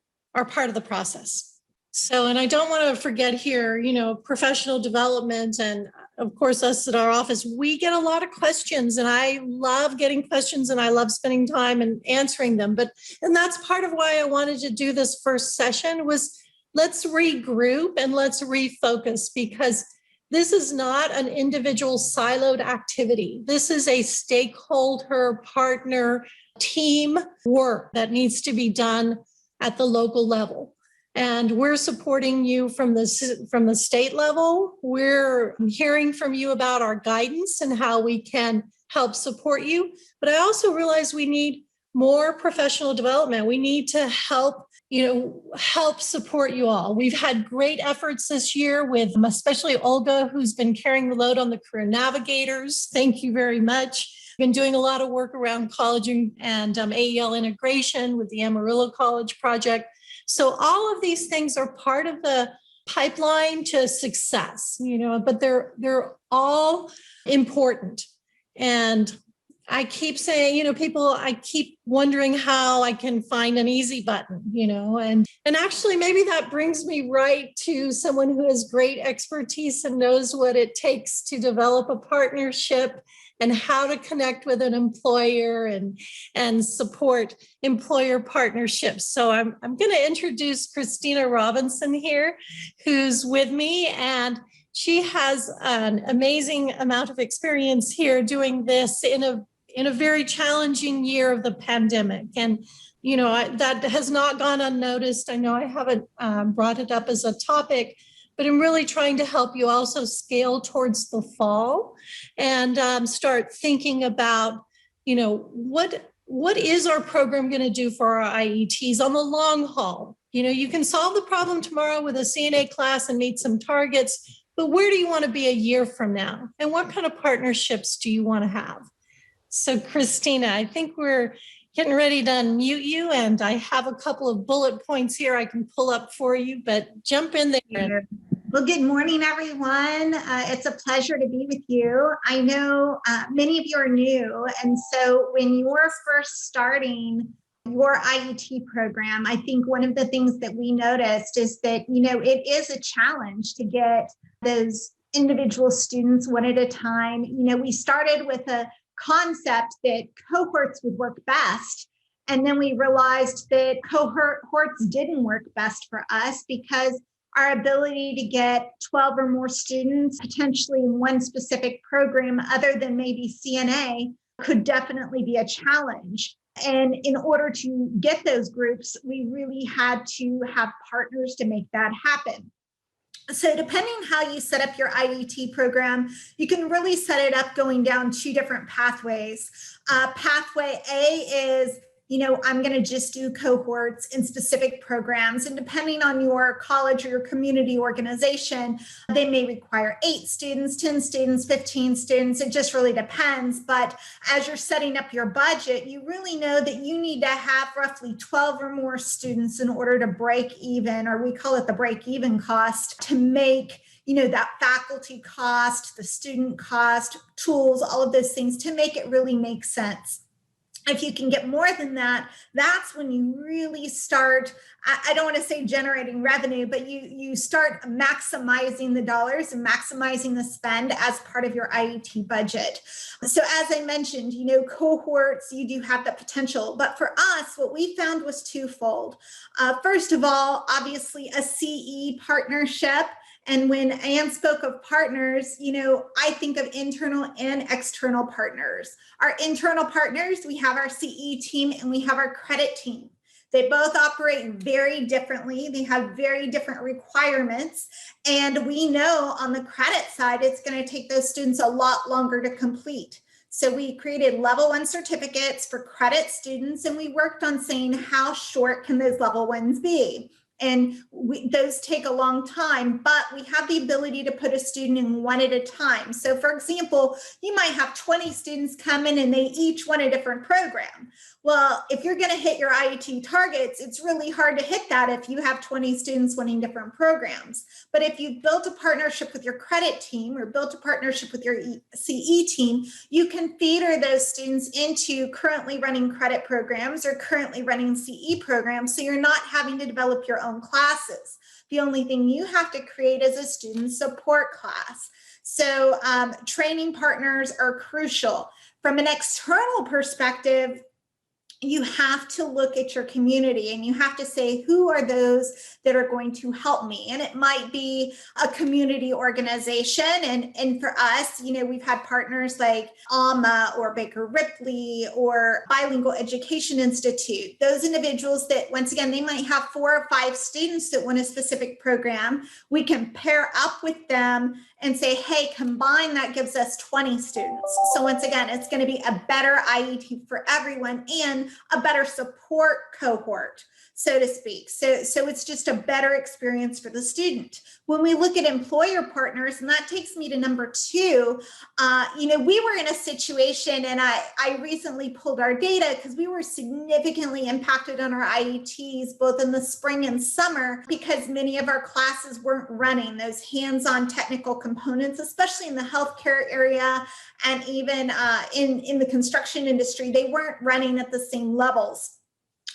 S2: part of the process. So, and I don't want to forget here, professional development. And of course, us at our office, we get a lot of questions, and I love getting questions and I love spending time and answering them. And that's part of why I wanted to do this first session was, let's regroup and let's refocus, because this is not an individual siloed activity. This is a stakeholder, partner, team work that needs to be done at the local level. And we're supporting you from the state level. We're hearing from you about our guidance and how we can help support you. But I also realize we need more professional development. We need to help support you all. We've had great efforts this year with especially Olga, who's been carrying the load on the career navigators. Thank you very much. Been doing a lot of work around college and AEL integration with the Amarillo College project. So all of these things are part of the pipeline to success, but they're all important. And I keep saying, I keep wondering how I can find an easy button, and actually maybe that brings me right to someone who has great expertise and knows what it takes to develop a partnership and how to connect with an employer and support employer partnerships. So I'm going to introduce Christina Robinson here, who's with me, and she has an amazing amount of experience here doing this in a very challenging year of the pandemic. And, that has not gone unnoticed. I know I haven't brought it up as a topic, but I'm really trying to help you also scale towards the fall and start thinking about, what is our program going to do for our IETs on the long haul? You can solve the problem tomorrow with a CNA class and meet some targets, but where do you want to be a year from now? And what kind of partnerships do you want to have? So Christina, I think we're getting ready to unmute you, and I have a couple of bullet points here I can pull up for you, but jump in there.
S3: Well, good morning, everyone. It's a pleasure to be with you. I know many of you are new, and so when you're first starting your IET program, I think one of the things that we noticed is that, it is a challenge to get those individual students one at a time. We started with a concept that cohorts would work best. And then we realized that cohorts didn't work best for us because our ability to get 12 or more students potentially in one specific program other than maybe CNA could definitely be a challenge. And in order to get those groups, we really had to have partners to make that happen. So depending how you set up your IET program, you can really set it up going down two different pathways. Pathway A is, I'm going to just do cohorts in specific programs. And depending on your college or your community organization, they may require 8 students, 10 students, 15 students. It just really depends. But as you're setting up your budget, you really know that you need to have roughly 12 or more students in order to break even, or we call it the break even cost, to make that faculty cost, the student cost, tools, all of those things to make it really make sense. If you can get more than that, that's when you really start, I don't want to say generating revenue, but you start maximizing the dollars and maximizing the spend as part of your IET budget. So as I mentioned, cohorts, you do have that potential. But for us, what we found was twofold. First of all, obviously a CE partnership. And when Anne spoke of partners, I think of internal and external partners. Our internal partners, we have our CE team and we have our credit team. They both operate very differently. They have very different requirements. And we know on the credit side, it's going to take those students a lot longer to complete. So we created level 1 certificates for credit students, and we worked on saying how short can those level 1s be. And those take a long time, but we have the ability to put a student in one at a time. So for example, you might have 20 students come in and they each want a different program. Well, if you're going to hit your IET targets, it's really hard to hit that if you have 20 students wanting different programs. But if you've built a partnership with your credit team or built a partnership with your CE team, you can feeder those students into currently running credit programs or currently running CE programs. So you're not having to develop your own classes. The only thing you have to create is a student support class. So training partners are crucial. From an external perspective, you have to look at your community and you have to say, who are those that are going to help me? And it might be a community organization. And for us, we've had partners like ALMA or Baker Ripley or Bilingual Education Institute. Those individuals that, once again, they might have 4 or 5 students that want a specific program. We can pair up with them and say, hey, combine, that gives us 20 students. So once again, it's going to be a better IET for everyone and a better support cohort. so to speak. So it's just a better experience for the student. When we look at employer partners, and that takes me to number two, we were in a situation, and I recently pulled our data because we were significantly impacted on our IETs both in the spring and summer because many of our classes weren't running those hands-on technical components, especially in the healthcare area and even in the construction industry. They weren't running at the same levels.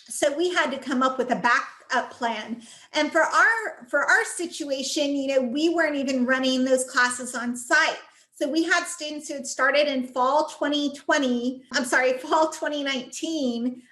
S3: So we had to come up with a backup plan. And for our situation, we weren't even running those classes on site. So we had students who had started in fall 2019.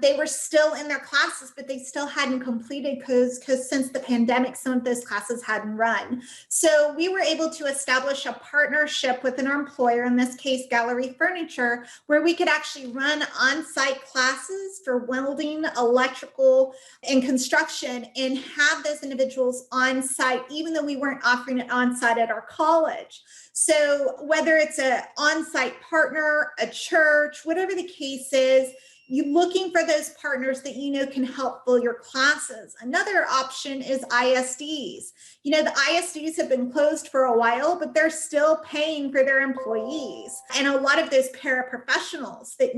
S3: They were still in their classes, but they still hadn't completed because since the pandemic, some of those classes hadn't run. So we were able to establish a partnership with an employer, in this case, Gallery Furniture, where we could actually run on-site classes for welding, electrical, and construction and have those individuals on site, even though we weren't offering it on site at our college. So whether it's an on-site partner, a church, whatever the case is, you're looking for those partners that can help fill your classes. Another option is ISDs. The ISDs have been closed for a while, but they're still paying for their employees. And a lot of those paraprofessionals that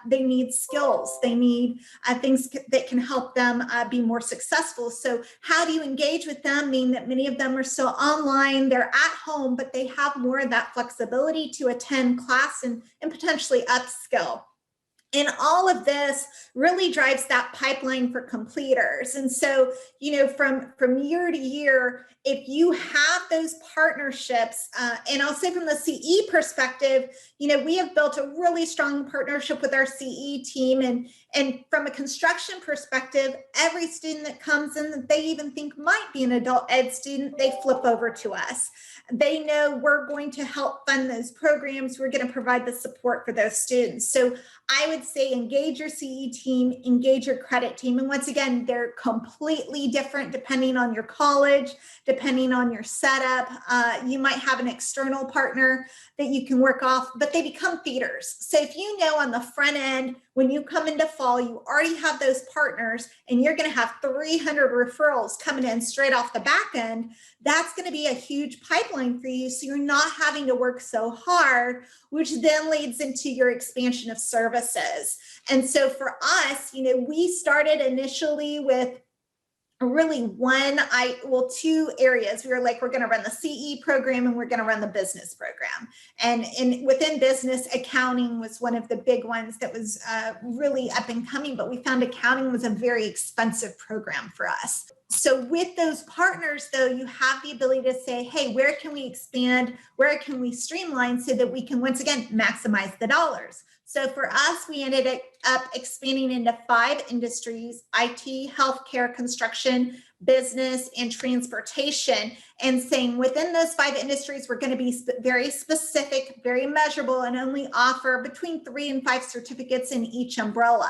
S3: they need skills, they need things that can help them be more successful. So how do you engage with them? Mean that many of them are still online, they're at home, but they have more of that flexibility to attend class and potentially upskill. And all of this really drives that pipeline for completers. And so, from year to year, if you have those partnerships, and I'll say from the CE perspective, we have built a really strong partnership with our CE team. And from a construction perspective, every student that comes in that they even think might be an adult ed student, they flip over to us. They know we're going to help fund those programs. We're going to provide the support for those students. So I would say engage your CE team, engage your credit team. And once again, they're completely different depending on your college, depending on your setup. You might have an external partner that you can work off, but they become feeders. So if on the front end, when you come into fall, you already have those partners and you're going to have 300 referrals coming in straight off the back end, that's going to be a huge pipeline for you. So you're not having to work so hard, which then leads into your expansion of services. And so for us, we started initially with really two areas. We were like, we're going to run the CE program and we're going to run the business program. And within business, accounting was one of the big ones that was really up and coming, but we found accounting was a very expensive program for us. So with those partners, though, you have the ability to say, hey, where can we expand? Where can we streamline so that we can, once again, maximize the dollars? So for us, we ended up expanding into 5 industries: IT, healthcare, construction, business, and transportation, and saying within those 5 industries, we're going to be very specific, very measurable, and only offer between 3 and 5 certificates in each umbrella.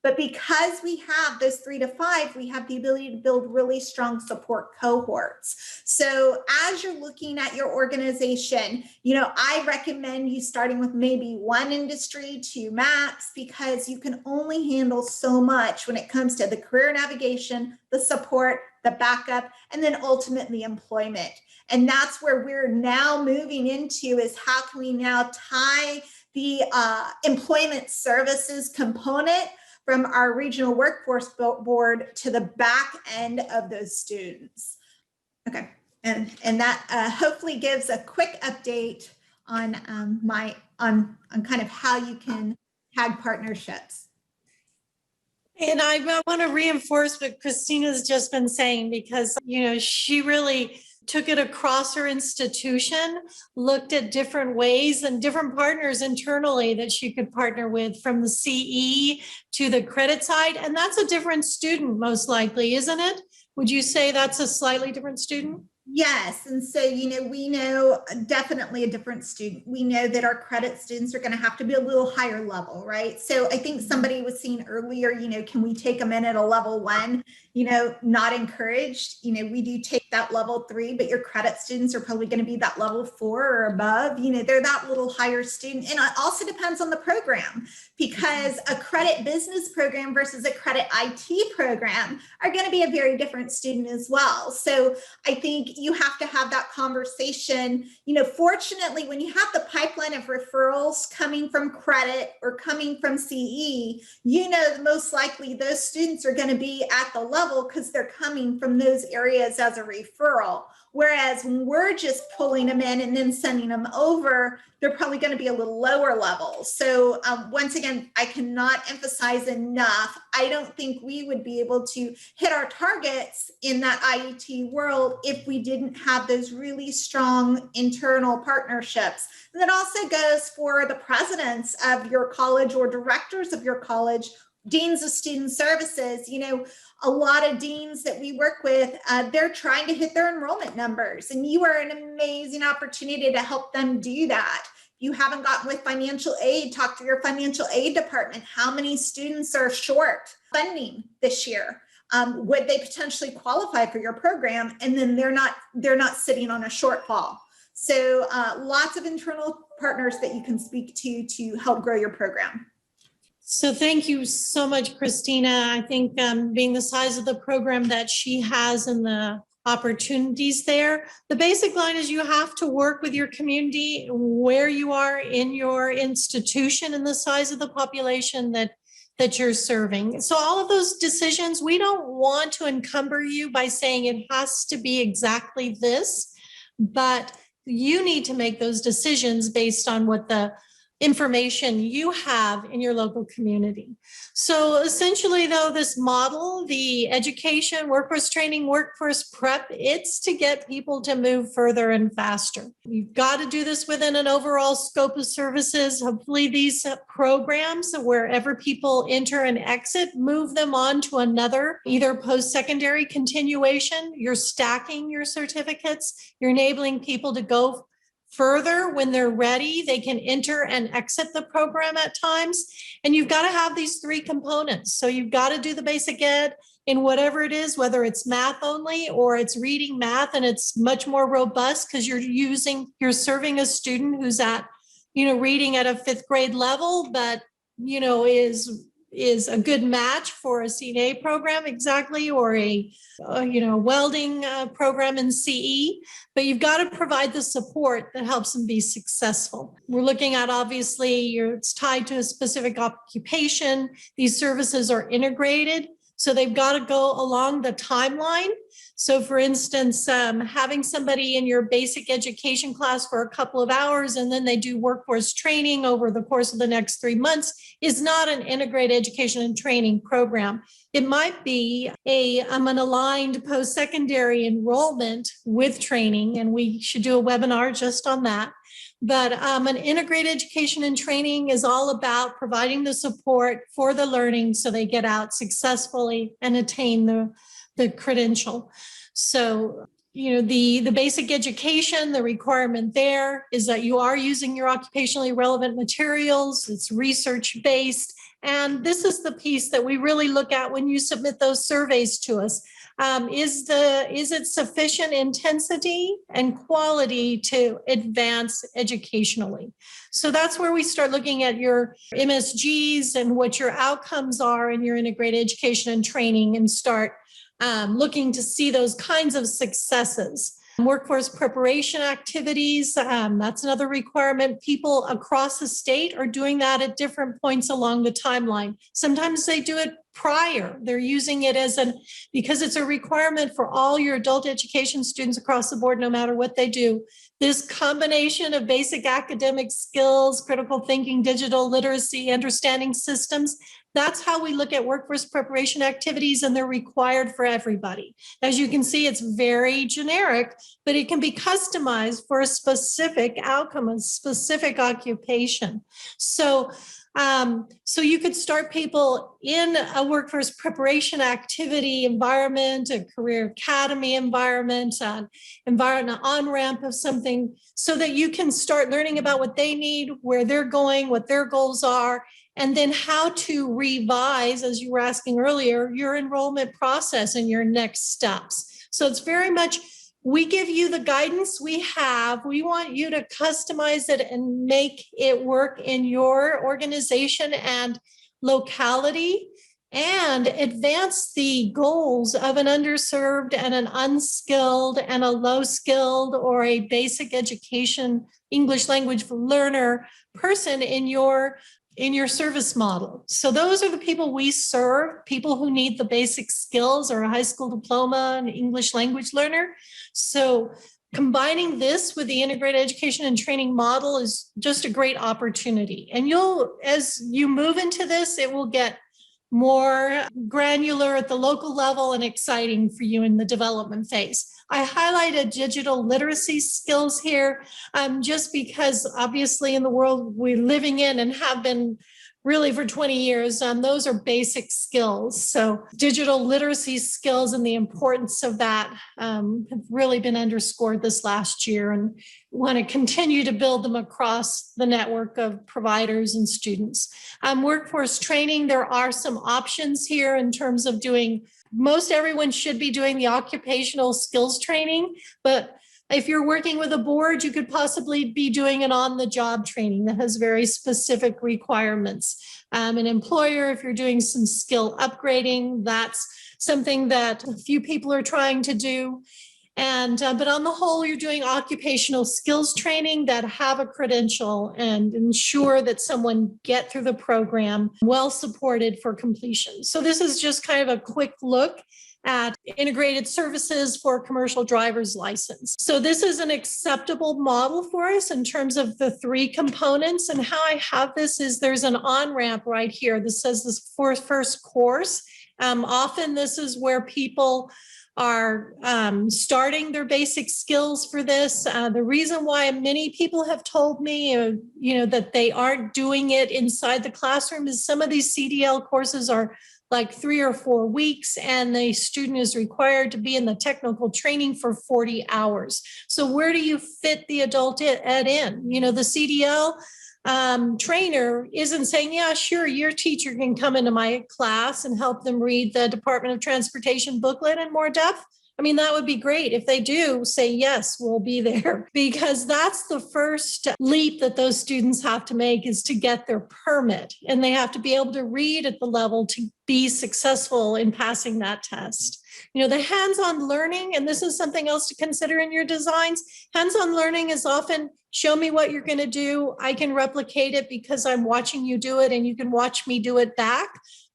S3: But because we have those 3 to 5, we have the ability to build really strong support cohorts. So as you're looking at your organization, I recommend you starting with maybe 1 industry, 2 max, because you can only handle so much when it comes to the career navigation, the support, the backup, and then ultimately employment. And that's where we're now moving into, is how can we now tie the employment services component from our regional workforce board to the back end of those students. Okay, and that hopefully gives a quick update on on kind of how you can tag partnerships.
S2: And I want to reinforce what Christina's just been saying, because, she really took it across her institution, looked at different ways and different partners internally that she could partner with, from the CE to the credit side. And that's a different student, most likely, isn't it? Would you say that's a slightly different student?
S3: Yes. And so, we know definitely a different student. We know that our credit students are going to have to be a little higher level, right? So I think somebody was saying earlier, can we take them in at a level 1? not encouraged. We do take that level 3, but your credit students are probably going to be that level 4 or above. They're that little higher student. And it also depends on the program, because a credit business program versus a credit IT program are going to be a very different student as well. So I think you have to have that conversation. Fortunately, when you have the pipeline of referrals coming from credit or coming from CE, most likely those students are going to be at the level because they're coming from those areas as a referral. Whereas when we're just pulling them in and then sending them over, they're probably going to be a little lower level. So once again, I cannot emphasize enough, I don't think we would be able to hit our targets in that IET world if we didn't have those really strong internal partnerships. And that also goes for the presidents of your college or directors of your college, deans of student services. A lot of deans that we work with, they're trying to hit their enrollment numbers, and you are an amazing opportunity to help them do that. If you haven't gotten with financial aid, talk to your financial aid department. How many students are short funding this year? Would they potentially qualify for your program? And then they're not sitting on a shortfall. So lots of internal partners that you can speak to help grow your program.
S2: So thank you so much, Christina. I think being the size of the program that she has and the opportunities there, the basic line is you have to work with your community where you are in your institution and the size of the population that you're serving. So all of those decisions, we don't want to encumber you by saying it has to be exactly this, but you need to make those decisions based on what the information you have in your local community. So essentially, though, this model, the education, workforce training, workforce prep, it's to get people to move further and faster. You've got to do this within an overall scope of services. Hopefully these programs, wherever people enter and exit, move them on to another, either post-secondary continuation, you're stacking your certificates, you're enabling people to go further when they're ready. They can enter and exit the program at times. And you've got to have these 3 components. So you've got to do the basic ed in whatever it is, whether it's math only or it's reading math, and it's much more robust because you're serving a student who's at, reading at a 5th grade level, but, is a good match for a CNA program exactly, or a welding program in CE, but you've got to provide the support that helps them be successful. We're looking at, obviously, it's tied to a specific occupation. These services are integrated, so they've got to go along the timeline. So for instance, having somebody in your basic education class for a couple of hours and then they do workforce training over the course of the next 3 months is not an integrated education and training program. It might be an aligned post-secondary enrollment with training, and we should do a webinar just on that. But an integrated education and training is all about providing the support for the learning so they get out successfully and attain the credential. So, the basic education, the requirement there is that you are using your occupationally relevant materials. It's research-based. And this is the piece that we really look at when you submit those surveys to us. Is it sufficient intensity and quality to advance educationally? So that's where we start looking at your MSGs and what your outcomes are in your integrated education and training, and start looking to see those kinds of successes. Workforce preparation activities, that's another requirement. People across the state are doing that at different points along the timeline. Sometimes they do it prior. They're using it because it's a requirement for all your adult education students across the board, no matter what they do. This combination of basic academic skills, critical thinking, digital literacy, understanding systems, that's how we look at workforce preparation activities, and they're required for everybody. As you can see, it's very generic, but it can be customized for a specific outcome, a specific occupation. So So you could start people in a workforce preparation activity environment, a career academy environment, an on-ramp of something, so that you can start learning about what they need, where they're going, what their goals are, and then how to revise, as you were asking earlier, your enrollment process and your next steps. So it's very much, we give you the guidance we have. We want you to customize it and make it work in your organization and locality, and advance the goals of an underserved and an unskilled and a low skilled or a basic education English language learner person in your service model. So those are the people we serve, people who need the basic skills or a high school diploma, an English language learner. So combining this with the integrated education and training model is just a great opportunity. And as you move into this, it will get more granular at the local level and exciting for you in the development phase. I highlighted digital literacy skills here just because obviously in the world we're living in and have been really for 20 years, those are basic skills. So digital literacy skills and the importance of that have really been underscored this last year, and want to continue to build them across the network of providers and students. Workforce training, there are some options here in terms of doing, most everyone should be doing the occupational skills training, but if you're working with a board, you could possibly be doing an on-the-job training that has very specific requirements. An employer, if you're doing some skill upgrading, that's something that a few people are trying to do. But on the whole, you're doing occupational skills training that have a credential and ensure that someone get through the program well supported for completion. So this is just kind of a quick look at integrated services for commercial driver's license. So this is an acceptable model for us in terms of the three components. And how I have this is there's an on-ramp right here that says this first course. Often this is where people are starting their basic skills for this. The reason why many people have told me, that they aren't doing it inside the classroom is some of these CDL courses are like 3 or 4 weeks, and the student is required to be in the technical training for 40 hours. So where do you fit the adult ed in? The CDL trainer isn't saying, yeah, sure, your teacher can come into my class and help them read the Department of Transportation booklet in more depth. I mean, that would be great. If they do, say, yes, we'll be there, because that's the first leap that those students have to make, is to get their permit. And they have to be able to read at the level to be successful in passing that test. The hands-on learning, and this is something else to consider in your designs, hands-on learning is often, show me what you're going to do. I can replicate it because I'm watching you do it, and you can watch me do it back.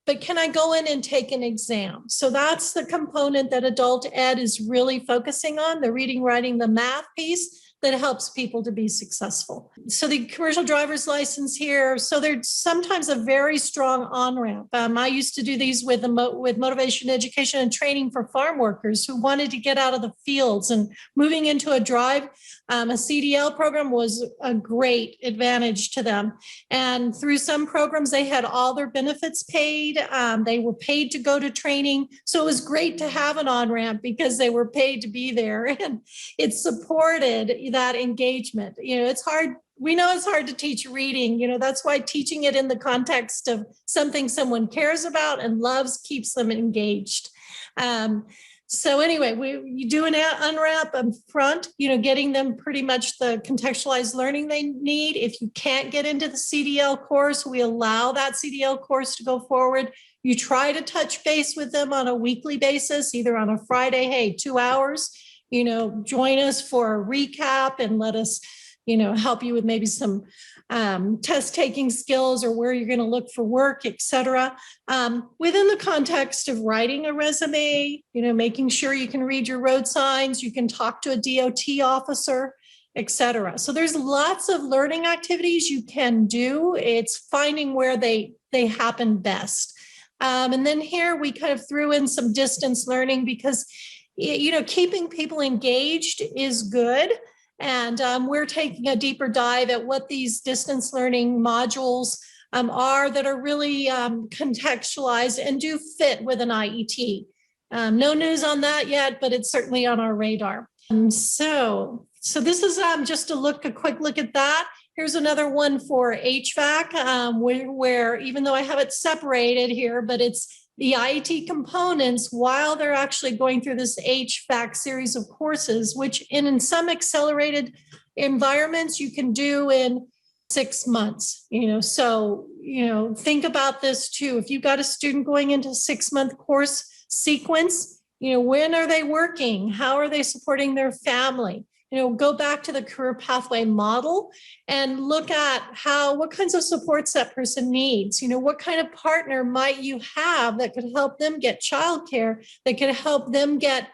S2: But can I go in and take an exam? So that's the component that adult ed is really focusing on, the reading, writing, the math piece that helps people to be successful. So the commercial driver's license here, so there's sometimes a very strong on-ramp. I used to do these with motivation, education, and training for farm workers who wanted to get out of the fields, and moving into a drive. A CDL program was a great advantage to them. And through some programs, they had all their benefits paid. They were paid to go to training. So it was great to have an on-ramp because they were paid to be there, and it supported that engagement. It's hard. We know it's hard to teach reading. That's why teaching it in the context of something someone cares about and loves keeps them engaged. So anyway, you do an unwrap up front, getting them pretty much the contextualized learning they need. If you can't get into the CDL course, we allow that CDL course to go forward. You try to touch base with them on a weekly basis, either on a Friday, hey, 2 hours, join us for a recap and let us, help you with maybe some test taking skills or where you're going to look for work, et cetera. Within the context of writing a resume, making sure you can read your road signs, you can talk to a DOT officer, et cetera. So there's lots of learning activities you can do. It's finding where they happen best. And then here we kind of threw in some distance learning because, keeping people engaged is good. And we're taking a deeper dive at what these distance learning modules are that are really contextualized and do fit with an IET. No news on that yet, but it's certainly on our radar. So this is just a quick look at that. Here's another one for HVAC, where even though I have it separated here, but it's the IET components while they're actually going through this HVAC series of courses, which in some accelerated environments you can do in 6 months, so, think about this too. If you've got a student going into a 6-month course sequence, when are they working? How are they supporting their family? Go back to the career pathway model and look at what kinds of supports that person needs. What kind of partner might you have that could help them get childcare, that could help them get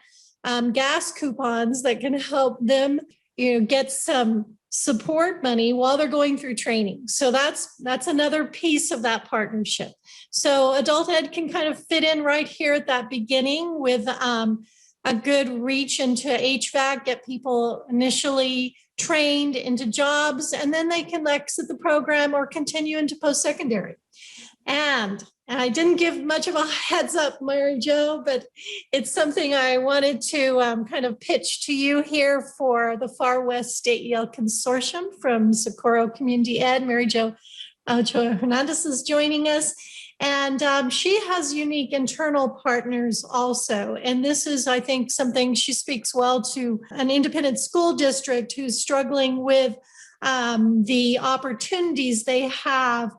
S2: gas coupons, that can help them, get some support money while they're going through training. So that's another piece of that partnership. So adult ed can kind of fit in right here at that beginning with a good reach into HVAC, get people initially trained into jobs, and then they can exit the program or continue into post-secondary. And I didn't give much of a heads up, Mary Jo, but it's something I wanted to kind of pitch to you here for the Far West State EL Consortium from Socorro Community Ed. Mary Jo Hernandez is joining us. And she has unique internal partners also. And this is, I think, something she speaks well to an independent school district who's struggling with the opportunities they have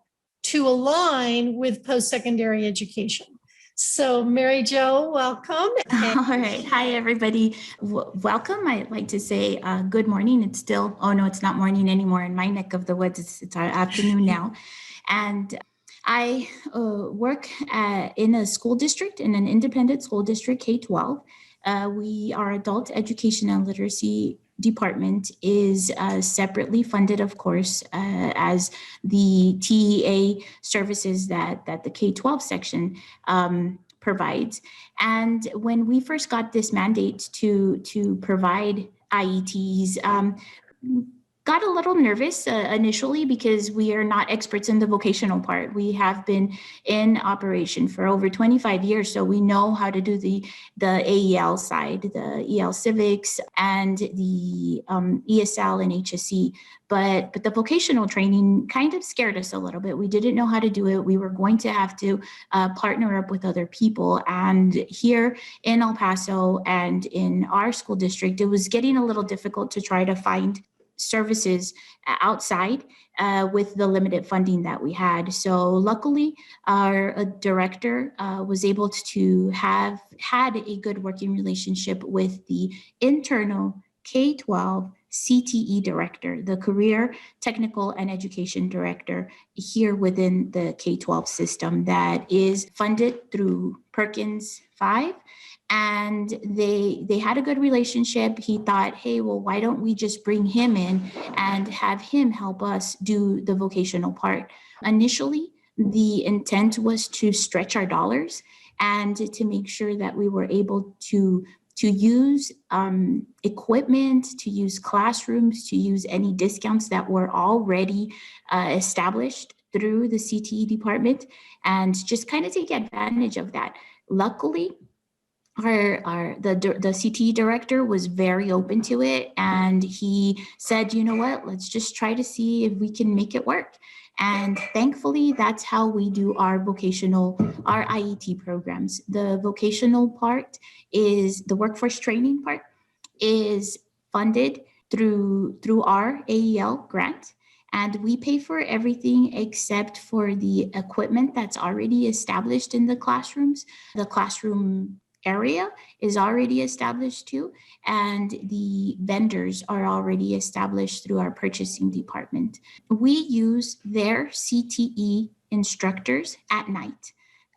S2: to align with post-secondary education. So Mary Jo, welcome.
S4: All right. Hi, everybody. Welcome. I'd like to say good morning. It's still, oh no, it's not morning anymore in my neck of the woods. It's our afternoon now. And I work in a school district, in an independent school district, K-12. Our adult education and literacy department is separately funded, of course, as the TEA services that the K-12 section provides. And when we first got this mandate to provide IETs, got a little nervous initially because we are not experts in the vocational part. We have been in operation for over 25 years, so we know how to do the AEL side, the EL Civics, and the ESL and HSE. But the vocational training kind of scared us a little bit. We didn't know how to do it. We were going to have to partner up with other people. And here in El Paso and in our school district, it was getting a little difficult to try to find services outside with the limited funding that we had. So luckily, our director was able to have had a good working relationship with the internal K-12 CTE director, the Career Technical and Education Director here within the K-12 system that is funded through Perkins 5. And they had a good relationship. He thought, hey, well, why don't we just bring him in and have him help us do the vocational part? Initially, the intent was to stretch our dollars and to make sure that we were able to use equipment, to use classrooms, to use any discounts that were already established through the CTE department and just kind of take advantage of that. Luckily, the CTE director was very open to it, and he said, you know what, let's just try to see if we can make it work. And thankfully, that's how we do our IET programs. The vocational part is the workforce training part is funded through our AEL grant. And we pay for everything except for the equipment that's already established in the classrooms. The classroom area is already established too, and the vendors are already established through our purchasing department. We use their CTE instructors at night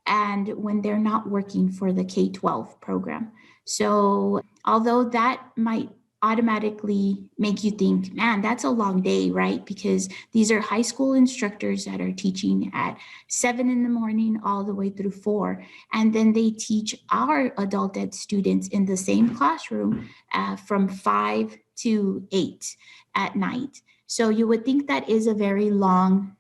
S4: and when they're not working for the K-12 program. So although that might automatically make you think, man, that's a long day, right? Because these are high school instructors that are teaching at 7 a.m. all the way through 4. And then they teach our adult ed students in the same classroom from 5 to 8 at night. So you would think that is a very long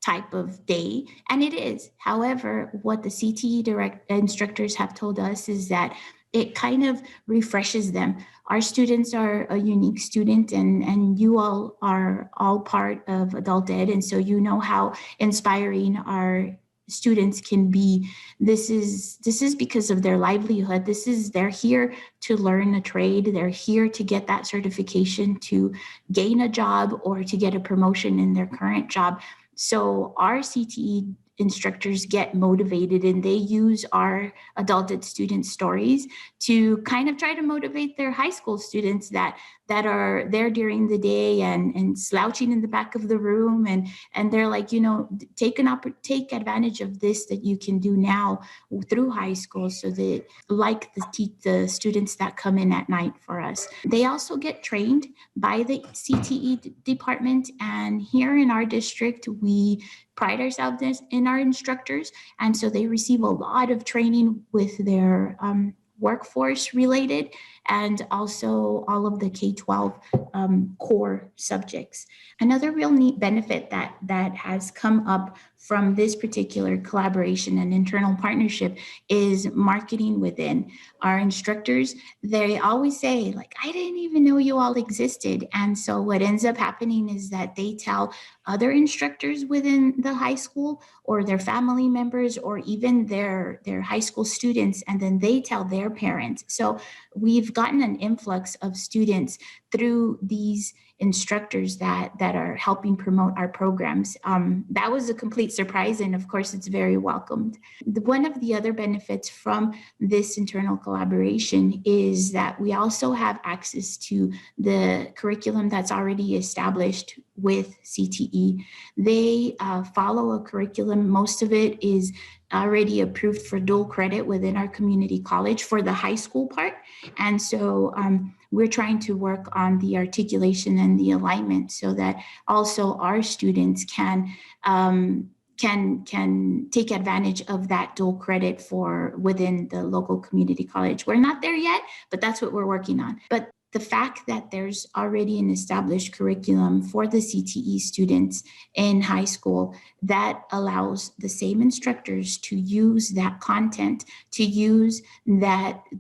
S4: type of day, and it is. However, what the CTE direct instructors have told us is that it kind of refreshes them. Our students are a unique student, and you all are all part of adult ed, and so you know how inspiring our students can be. This is because of their livelihood. They're here to learn a trade. They're here to get that certification to gain a job or to get a promotion in their current job. So our CTE instructors get motivated, and they use our adult ed student stories to kind of try to motivate their high school students that are there during the day and slouching in the back of the room, and they're like, take advantage of this that you can do now through high school, so that like the students that come in at night for us. They also get trained by the CTE department, and here in our district we pride ourselves in our instructors, and so they receive a lot of training with their workforce related, and also all of the K-12 core subjects. Another real neat benefit that has come up from this particular collaboration and internal partnership is marketing within. Our instructors, they always say, like, I didn't even know you all existed. And so what ends up happening is that they tell other instructors within the high school or their family members or even their high school students, and then they tell their parents. So we've gotten an influx of students through these instructors that are helping promote our programs. That was a complete surprise, and of course it's very welcomed. One of the other benefits from this internal collaboration is that we also have access to the curriculum that's already established with CTE. They follow a curriculum. Most of it is already approved for dual credit within our community college for the high school part. And so we're trying to work on the articulation and the alignment so that also our students can take advantage of that dual credit for within the local community college. We're not there yet, but that's what we're working on. But the fact that there's already an established curriculum for the CTE students in high school that allows the same instructors to use that content, to use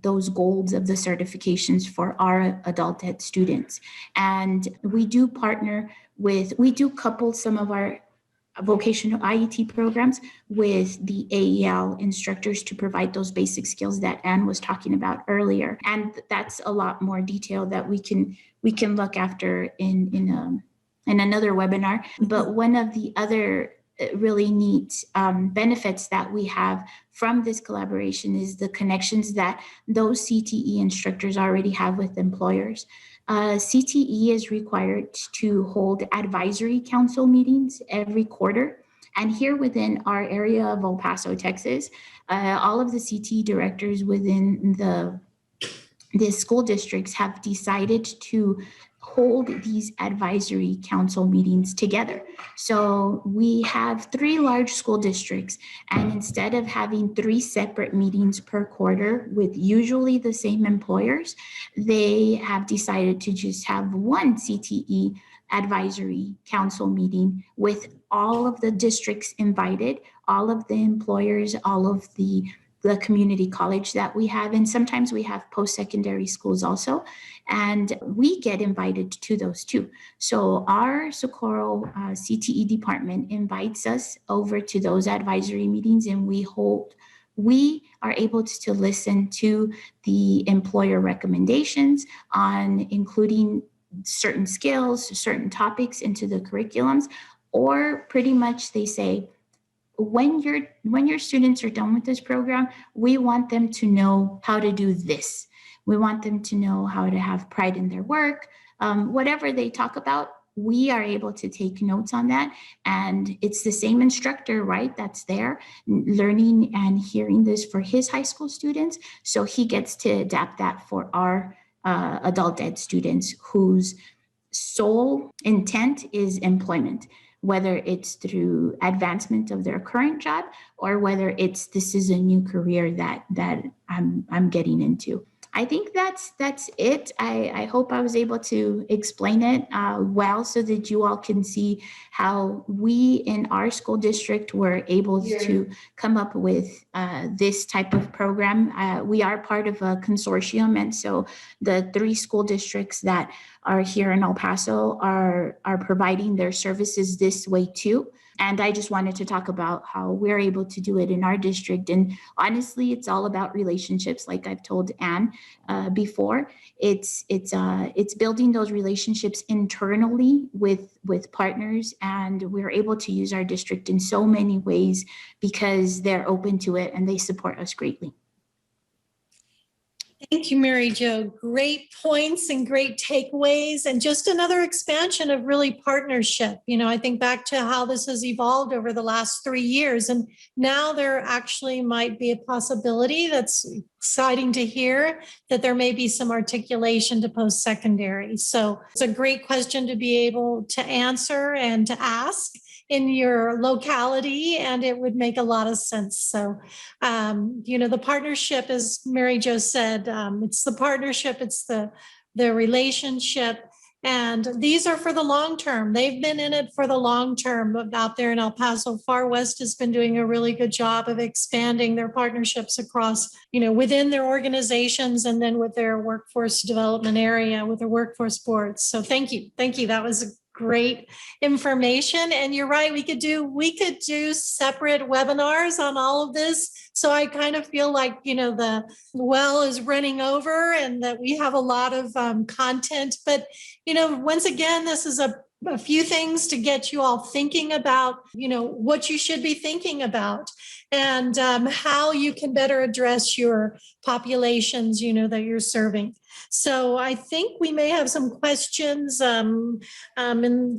S4: those goals of the certifications for our adult ed students. And we do couple some of our vocational IET programs with the AEL instructors to provide those basic skills that Anne was talking about earlier. And that's a lot more detail that we can look after in another webinar. But one of the other really neat benefits that we have from this collaboration is the connections that those CTE instructors already have with employers. CTE is required to hold advisory council meetings every quarter. And here within our area of El Paso, Texas, all of the CTE directors within the school districts have decided to hold these advisory council meetings together. So we have 3 large school districts, and instead of having 3 separate meetings per quarter with usually the same employers, they have decided to just have one CTE advisory council meeting with all of the districts invited, all of the employers, all of the community college that we have, and sometimes we have post-secondary schools also, and we get invited to those too. So our Socorro CTE department invites us over to those advisory meetings, and we are able to listen to the employer recommendations on including certain skills, certain topics into the curriculums, or pretty much they say, when your students are done with this program, we want them to know how to do this. We want them to know how to have pride in their work. Whatever they talk about, we are able to take notes on that. And it's the same instructor, right, that's there learning and hearing this for his high school students. So he gets to adapt that for our adult ed students whose sole intent is employment, whether it's through advancement of their current job or whether this is a new career that I'm getting into. I think that's it. I hope I was able to explain it well so that you all can see how we in our school district were able to come up with this type of program. We are part of a consortium, and so the 3 school districts that are here in El Paso are providing their services this way too. And I just wanted to talk about how we're able to do it in our district. And honestly, it's all about relationships, like I've told Anne before. It's building those relationships internally with partners, and we're able to use our district in so many ways because they're open to it and they support us greatly.
S2: Thank you, Mary Jo. Great points and great takeaways, and just another expansion of really partnership. I think back to how this has evolved over the last 3 years, and now there actually might be a possibility that's exciting to hear that there may be some articulation to post-secondary. So it's a great question to be able to answer and to ask in your locality, and it would make a lot of sense. So, the partnership, as Mary Jo said, it's the partnership, it's the relationship, and these are for the long term. They've been in it for the long term out there in El Paso. Far West has been doing a really good job of expanding their partnerships across, within their organizations and then with their workforce development area, with their workforce boards. So thank you. That was great information. And you're right, we could do separate webinars on all of this. So I kind of feel like, the well is running over and that we have a lot of content. But, once again, this is a few things to get you all thinking about, what you should be thinking about and how you can better address your populations, that you're serving. So I think we may have some questions and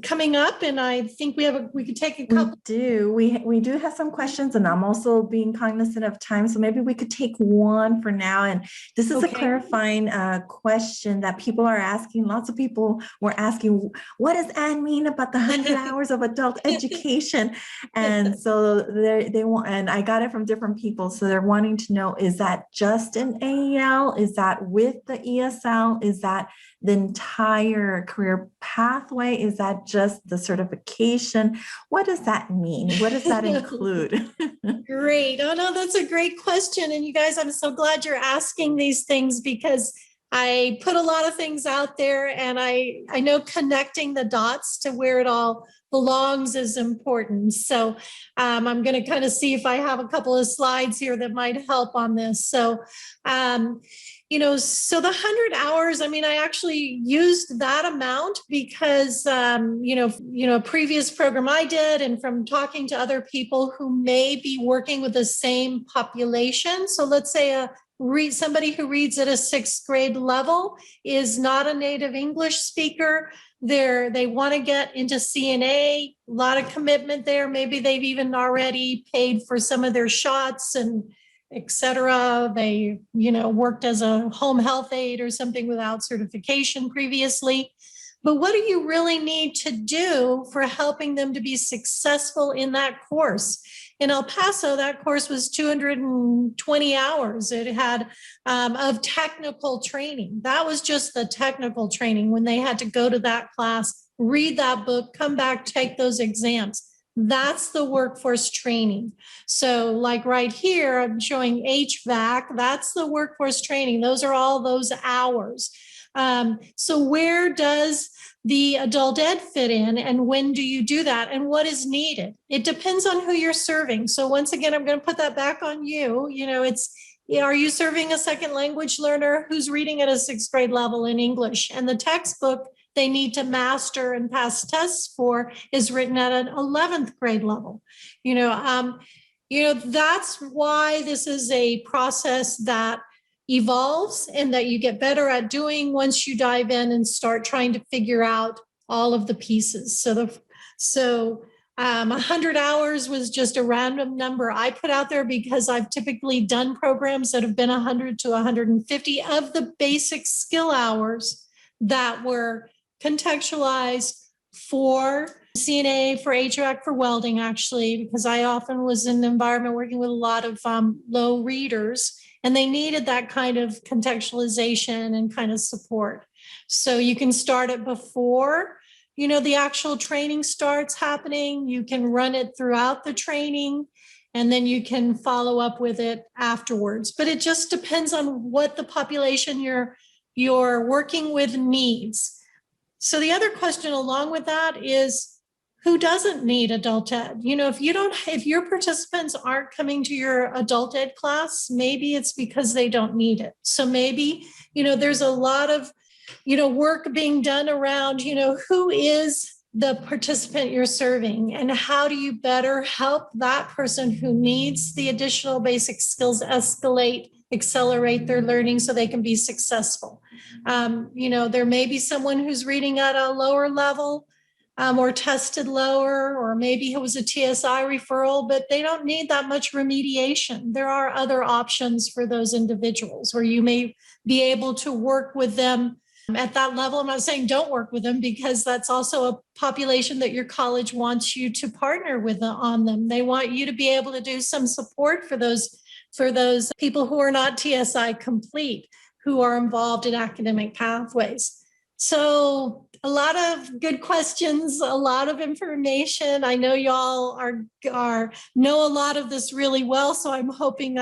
S2: coming up, and I think we could take a couple.
S1: We do have some questions, and I'm also being cognizant of time, so maybe we could take one for now. And this is a clarifying question that people are asking. Lots of people were asking, what does Anne mean about the 100 hours of adult education? And so they want, and I got it from different people. So they're wanting to know, is that just an AEL? Is that with the ESL? Is that the entire career pathway? Is that just the certification? What does that mean? What does that include?
S2: Great. Oh, no, that's a great question. And you guys, I'm so glad you're asking these things because I put a lot of things out there, and I know connecting the dots to where it all belongs is important. So I'm going to kind of see if I have a couple of slides here that might help on this. So, so the 100 hours, I actually used that amount because, a previous program I did, and from talking to other people who may be working with the same population. So let's say somebody who reads at a 6th grade level is not a native English speaker. They want to get into CNA, a lot of commitment there. Maybe they've even already paid for some of their shots and et cetera. They, worked as a home health aide or something without certification previously. But what do you really need to do for helping them to be successful in that course? In El Paso, that course was 220 hours. It had of technical training. That was just the technical training when they had to go to that class, read that book, come back, take those exams. That's the workforce training. So like right here, I'm showing HVAC. That's the workforce training. Those are all those hours. So where does the adult ed fit in, and when do you do that, and what is needed? It depends on who you're serving. So once again, I'm going to put that back on you. Are you serving a second language learner who's reading at a 6th grade level in English, and the textbook they need to master and pass tests for is written at an 11th grade level? That's why this is a process that evolves and that you get better at doing once you dive in and start trying to figure out all of the pieces. So 100 hours was just a random number I put out there because I've typically done programs that have been 100 to 150 of the basic skill hours that were contextualized for CNA, for HVAC, for welding, actually, because I often was in an environment working with a lot of low readers. And they needed that kind of contextualization and kind of support. So you can start it before, the actual training starts happening. You can run it throughout the training, and then you can follow up with it afterwards. But it just depends on what the population you're working with needs. So the other question along with that is, who doesn't need adult ed? If your participants aren't coming to your adult ed class, maybe it's because they don't need it. So maybe, there's a lot of, work being done around, who is the participant you're serving, and how do you better help that person who needs the additional basic skills accelerate their learning so they can be successful. There may be someone who's reading at a lower level or tested lower, or maybe it was a TSI referral, but they don't need that much remediation. There are other options for those individuals where you may be able to work with them at that level. I'm not saying don't work with them, because that's also a population that your college wants you to partner with on them. They want you to be able to do some support for those people who are not TSI complete, who are involved in academic pathways. So a lot of good questions, a lot of information. I know y'all know a lot of this really well, so I'm hoping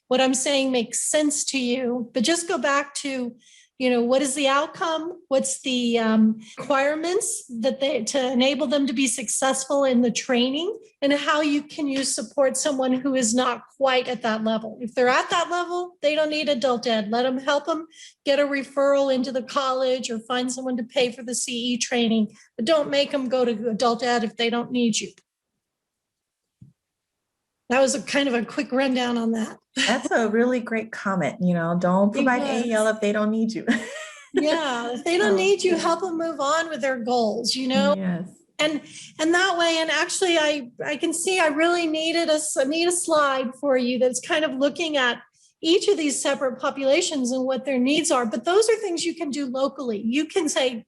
S2: what I'm saying makes sense to you. But just go back to, what is the outcome? What's the requirements to enable them to be successful in the training, and how can you support someone who is not quite at that level? If they're at that level, they don't need adult ed. Let them help them get a referral into the college or find someone to pay for the CE training, but don't make them go to adult ed if they don't need you. That was a kind of a quick rundown on that.
S1: That's a really great comment. Don't provide AEL if they don't need you.
S2: Yeah, if they don't need you, help them move on with their goals,
S1: Yes.
S2: And that way, and actually I can see I really need a slide for you that's kind of looking at each of these separate populations and what their needs are. But those are things you can do locally. You can say,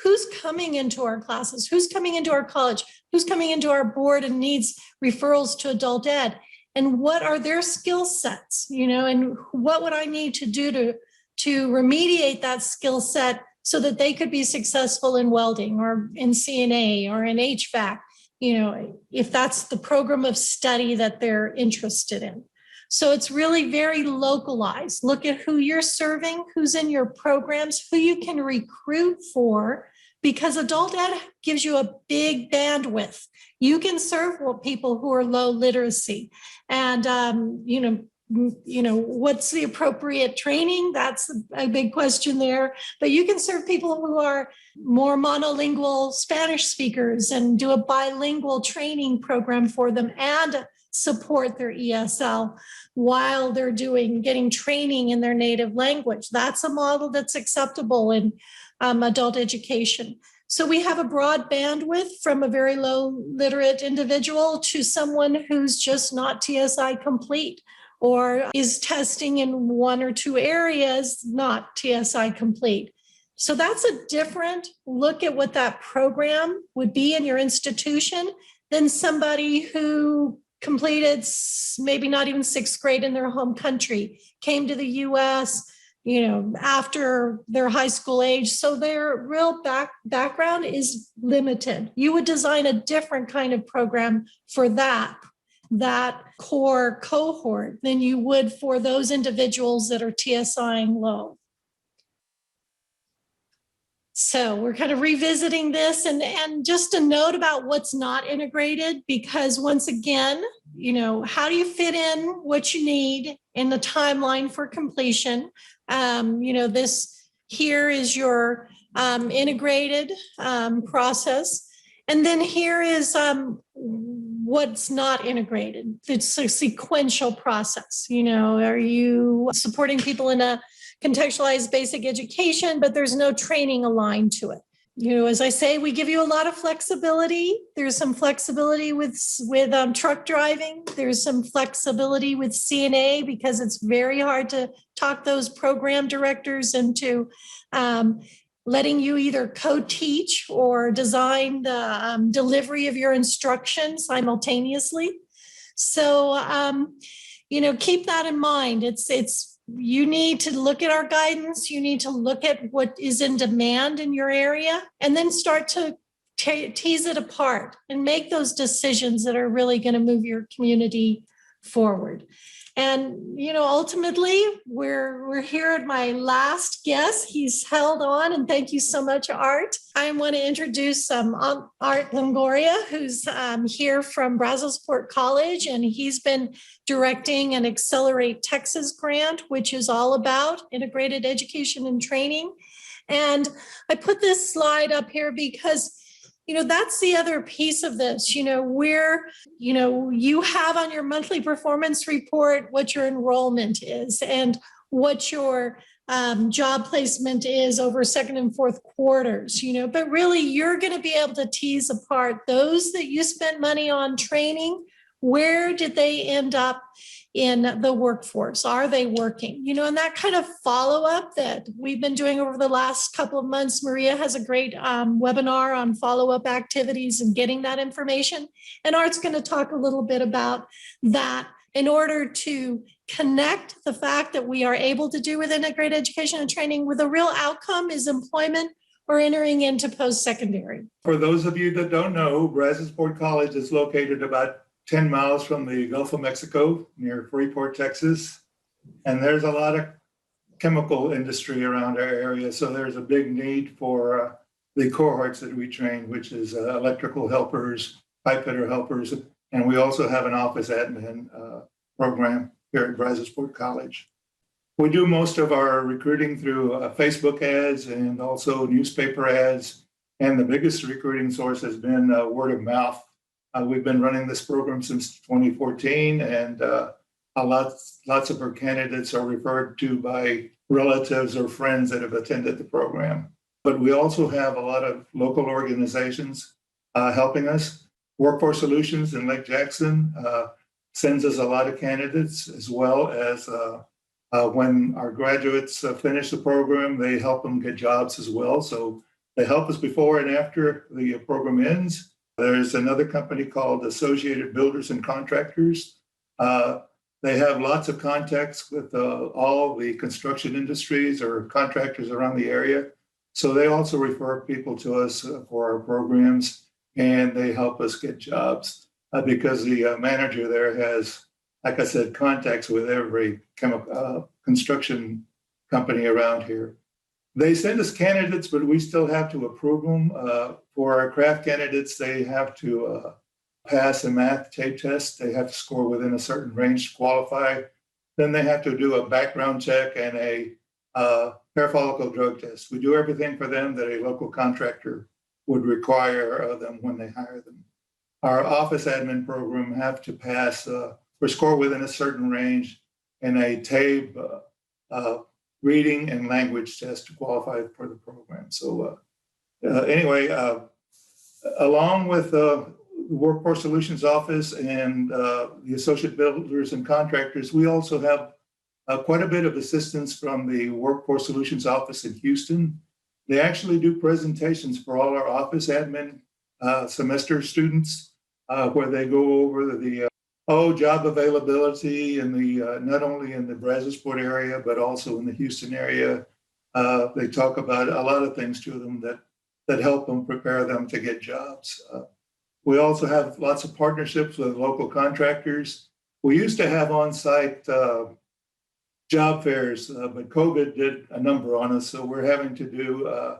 S2: who's coming into our classes, who's coming into our college, who's coming into our board and needs referrals to adult ed, and what are their skill sets, and what would I need to do to remediate that skill set so that they could be successful in welding or in CNA or in HVAC, if that's the program of study that they're interested in. So it's really very localized. Look at who you're serving, who's in your programs, who you can recruit for, because adult ed gives you a big bandwidth. You can serve people who are low literacy, and what's the appropriate training? That's a big question there. But you can serve people who are more monolingual Spanish speakers and do a bilingual training program for them and support their ESL while they're getting training in their native language. That's a model that's acceptable in adult education. So we have a broad bandwidth from a very low literate individual to someone who's just not TSI complete, or is testing in one or two areas, not TSI complete. So that's a different look at what that program would be in your institution than somebody who completed maybe not even sixth grade in their home country, came to the US, after their high school age. So their real background is limited. You would design a different kind of program for that core cohort than you would for those individuals that are TSIing low. So we're kind of revisiting this, and just a note about what's not integrated, because once again, how do you fit in what you need in the timeline for completion? This here is your integrated process. And then here is what's not integrated. It's a sequential process. Are you supporting people in a contextualized basic education, but there's no training aligned to it? As I say, we give you a lot of flexibility. There's some flexibility with truck driving. There's some flexibility with CNA, because it's very hard to talk those program directors into letting you either co-teach or design the delivery of your instruction simultaneously. So, keep that in mind. You need to look at our guidance. You need to look at what is in demand in your area and then start to tease it apart and make those decisions that are really going to move your community forward. And, ultimately, we're here at my last guest. He's held on, and thank you so much, Art. I want to introduce Art Longoria, who's here from Brazosport College, and he's been directing an Accelerate Texas grant, which is all about integrated education and training. And I put this slide up here because that's the other piece of this, you have on your monthly performance report what your enrollment is and what your job placement is over second and fourth quarters, but really you're going to be able to tease apart those that you spent money on training. Where did they end up in the workforce? Are they working? And that kind of follow-up that we've been doing over the last couple of months. Maria has a great webinar on follow-up activities and getting that information. And Art's going to talk a little bit about that in order to connect the fact that we are able to do with integrated education and training with a real outcome is employment or entering into post-secondary.
S5: For those of you that don't know, Brazosport College is located about 10 miles from the Gulf of Mexico near Freeport, Texas. And there's a lot of chemical industry around our area. So there's a big need for the cohorts that we train, which is electrical helpers, pipe fitter helpers. And we also have an office admin program here at Brazosport College. We do most of our recruiting through Facebook ads and also newspaper ads. And the biggest recruiting source has been word of mouth. We've been running this program since 2014, and lots of our candidates are referred to by relatives or friends that have attended the program. But we also have a lot of local organizations helping us. Workforce Solutions in Lake Jackson sends us a lot of candidates, as well as when our graduates finish the program, they help them get jobs as well. So they help us before and after the program ends. There's another company called Associated Builders and Contractors. They have lots of contacts with all the construction industries or contractors around the area. So they also refer people to us for our programs, and they help us get jobs because the manager there has, like I said, contacts with every construction company around here. They send us candidates, but we still have to approve them. For our craft candidates, they have to pass a math tape test. They have to score within a certain range to qualify. Then they have to do a background check and a hair follicle drug test. We do everything for them that a local contractor would require of them when they hire them. Our office admin program have to pass or score within a certain range in a TABE reading and language test to qualify for the program. So anyway, along with the Workforce Solutions Office and the Associate Builders and Contractors, we also have quite a bit of assistance from the Workforce Solutions Office in Houston. They actually do presentations for all our office admin semester students where they go over the job availability in the not only in the Brazosport area, but also in the Houston area. They talk about a lot of things to them that help them prepare them to get jobs. We also have lots of partnerships with local contractors. We used to have on-site job fairs, but COVID did a number on us, so we're having to do,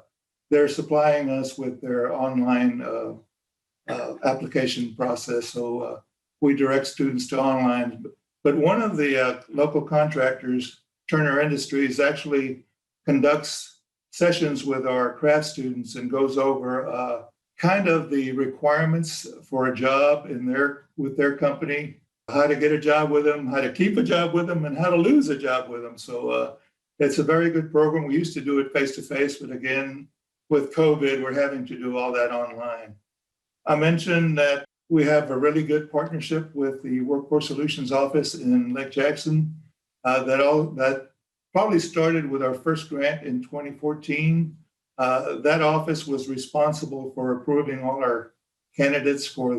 S5: they're supplying us with their online application process. So we direct students to online. But one of the local contractors, Turner Industries, actually conducts sessions with our craft students and goes over kind of the requirements for a job with their company, how to get a job with them, how to keep a job with them, and how to lose a job with them. So it's a very good program. We used to do it face-to-face, but again, with COVID, we're having to do all that online. I mentioned that we have a really good partnership with the Workforce Solutions Office in Lake Jackson. That probably started with our first grant in 2014. That office was responsible for approving all our candidates for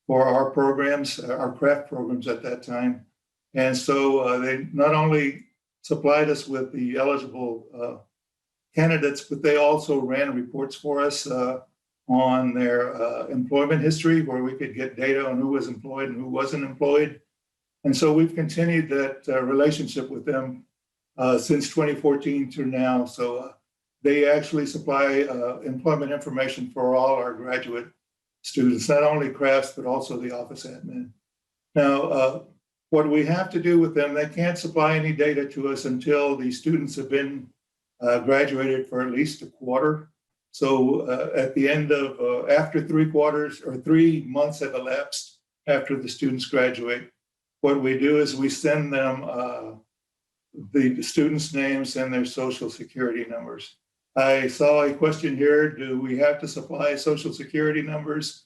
S5: our programs, our craft programs at that time. And so they not only supplied us with the eligible candidates, but they also ran reports for us on their employment history, where we could get data on who was employed and who wasn't employed. And so we've continued that relationship with them since 2014 through now. So they actually supply employment information for all our graduate students, not only crafts, but also the office admin. Now, what we have to do with them, they can't supply any data to us until the students have been graduated for at least a quarter. So at the end of, after 3 quarters or 3 months have elapsed after the students graduate, what we do is we send them the students' names and their social security numbers. I saw a question here, do we have to supply social security numbers?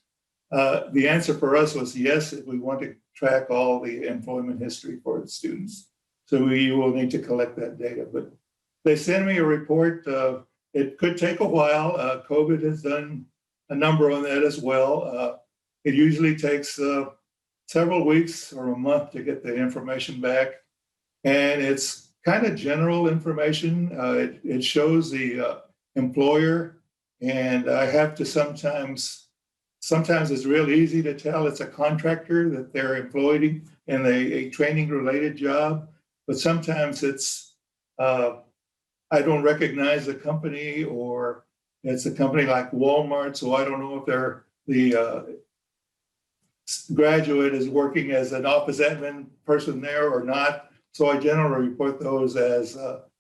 S5: The answer for us was yes, if we want to track all the employment history for the students. So we will need to collect that data. But they send me a report. It could take a while. COVID has done a number on that as well. It usually takes several weeks or a month to get the information back. And it's kind of general information. It shows the employer, and I have to sometimes it's real easy to tell it's a contractor that they're employed in a training related job, but sometimes it's, I don't recognize the company, or it's a company like Walmart, so I don't know if they're the graduate is working as an office admin person there or not. So I generally report those as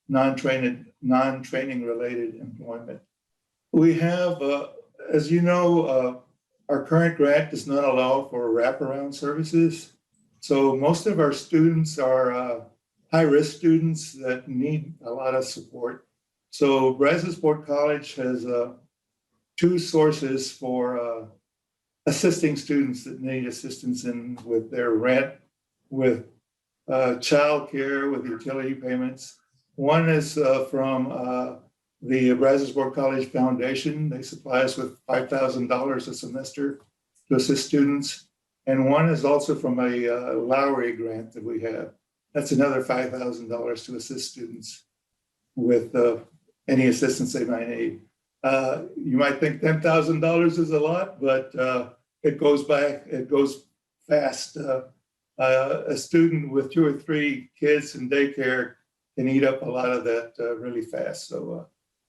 S5: non-training related employment. We have, as you know, our current grant does not allow for wraparound services. So most of our students are high-risk students that need a lot of support. So Brazos Sport College has 2 sources for assisting students that need assistance with their rent, with childcare, with utility payments. One is from the Brazos Sport College Foundation. They supply us with $5,000 a semester to assist students. And one is also from a Lowry grant that we have. That's another $5,000 to assist students with any assistance they might need. You might think $10,000 is a lot, but it goes fast. A student with 2 or 3 kids in daycare can eat up a lot of that really fast. So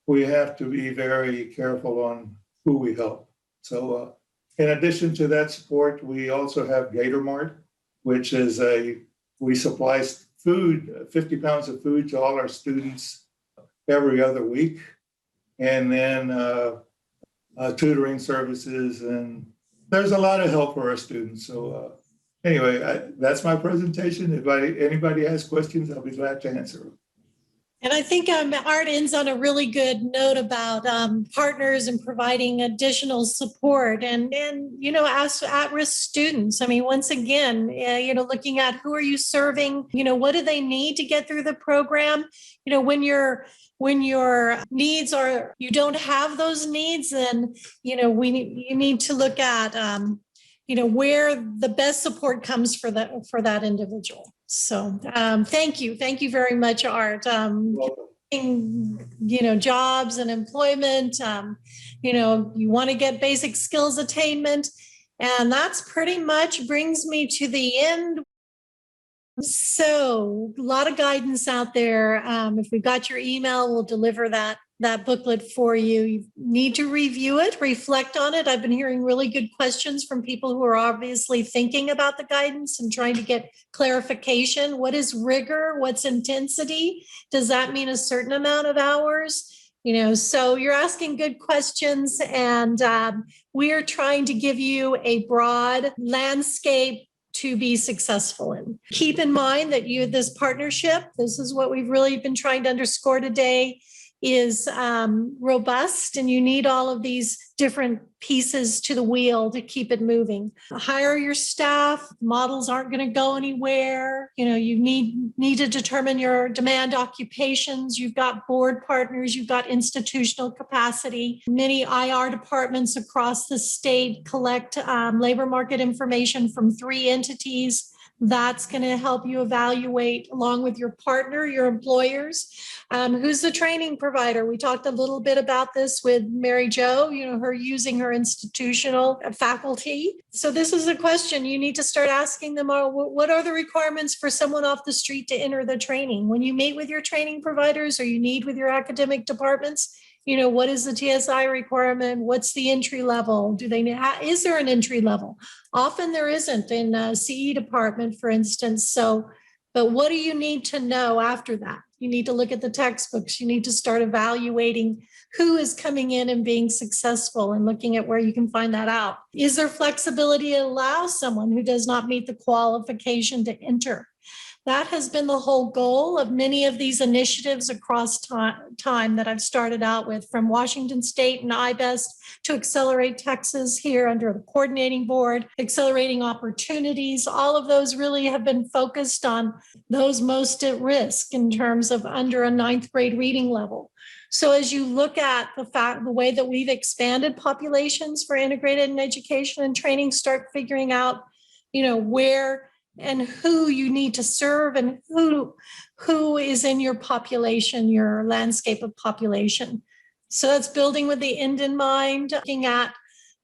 S5: we have to be very careful on who we help. So in addition to that support, we also have Gator Mart, which is we supply food, 50 pounds of food to all our students every other week. And then tutoring services, and there's a lot of help for our students. So anyway, that's my presentation. If anybody has questions, I'll be glad to answer them.
S2: And I think Art ends on a really good note about partners and providing additional support and you know, as at-risk students. I mean, once again, you know, looking at who are you serving, you know, what do they need to get through the program? You know, when your needs are, you don't have those needs, then, you know, you need to look at, you know, where the best support comes for that individual. So thank you very much, Art. You know, jobs and employment, you know, you want to get basic skills attainment, and that's pretty much brings me to the end. So a lot of guidance out there. If we got your email, we'll deliver that booklet for you. You need to review it, reflect on it. I've been hearing really good questions from people who are obviously thinking about the guidance and trying to get clarification. What is rigor? What's intensity? Does that mean a certain amount of hours? You know, so you're asking good questions, and we are trying to give you a broad landscape to be successful in. Keep in mind that this partnership, this is what we've really been trying to underscore today, is robust, and you need all of these different pieces to the wheel to keep it moving. Hire your staff. Models aren't going to go anywhere. You know, you need to determine your demand occupations. You've got board partners. You've got institutional capacity. Many IR departments across the state collect labor market information from 3 entities. That's going to help you evaluate along with your partner, your employers. Who's the training provider? We talked a little bit about this with Mary Jo, her using her institutional faculty. So this is a question you need to start asking them. What are the requirements for someone off the street to enter the training? When you meet with your training providers or you need with your academic departments, what is the TSI requirement? What's the entry level? Is there an entry level? Often there isn't in a CE department, for instance. But what do you need to know after that? You need to look at the textbooks. You need to start evaluating who is coming in and being successful and looking at where you can find that out. Is there flexibility to allow someone who does not meet the qualification to enter? That has been the whole goal of many of these initiatives across time that I've started out with, from Washington State and IBEST to Accelerate Texas here under the coordinating board, Accelerating Opportunities. All of those really have been focused on those most at risk in terms of under a 9th grade reading level. So as you look at the way that we've expanded populations for integrated in education and training, start figuring out, where and who you need to serve and who is in your population, your landscape of population. So that's building with the end in mind. Looking at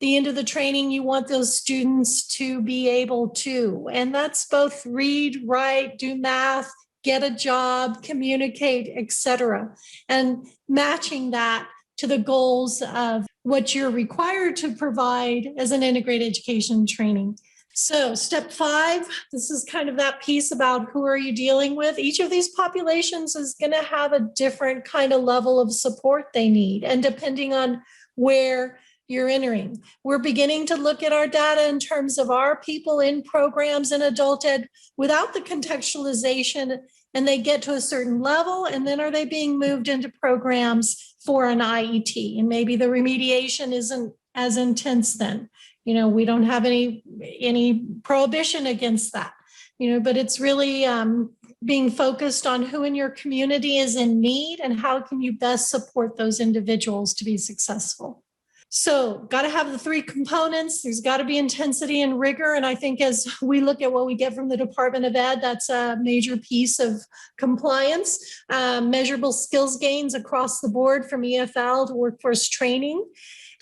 S2: the end of the training, you want those students to be able to, and that's both read, write, do math, get a job, communicate, etc. And matching that to the goals of what you're required to provide as an integrated education training. So step 5, this is kind of that piece about who are you dealing with. Each of these populations is going to have a different kind of level of support they need. And depending on where you're entering, we're beginning to look at our data in terms of our people in programs in adult ed without the contextualization, and they get to a certain level, and then are they being moved into programs for an IET? And maybe the remediation isn't as intense then. We don't have any prohibition against that, but it's really being focused on who in your community is in need and how can you best support those individuals to be successful. So got to have the 3 components. There's got to be intensity and rigor. And I think as we look at what we get from the Department of Ed, that's a major piece of compliance, measurable skills gains across the board from EFL to workforce training.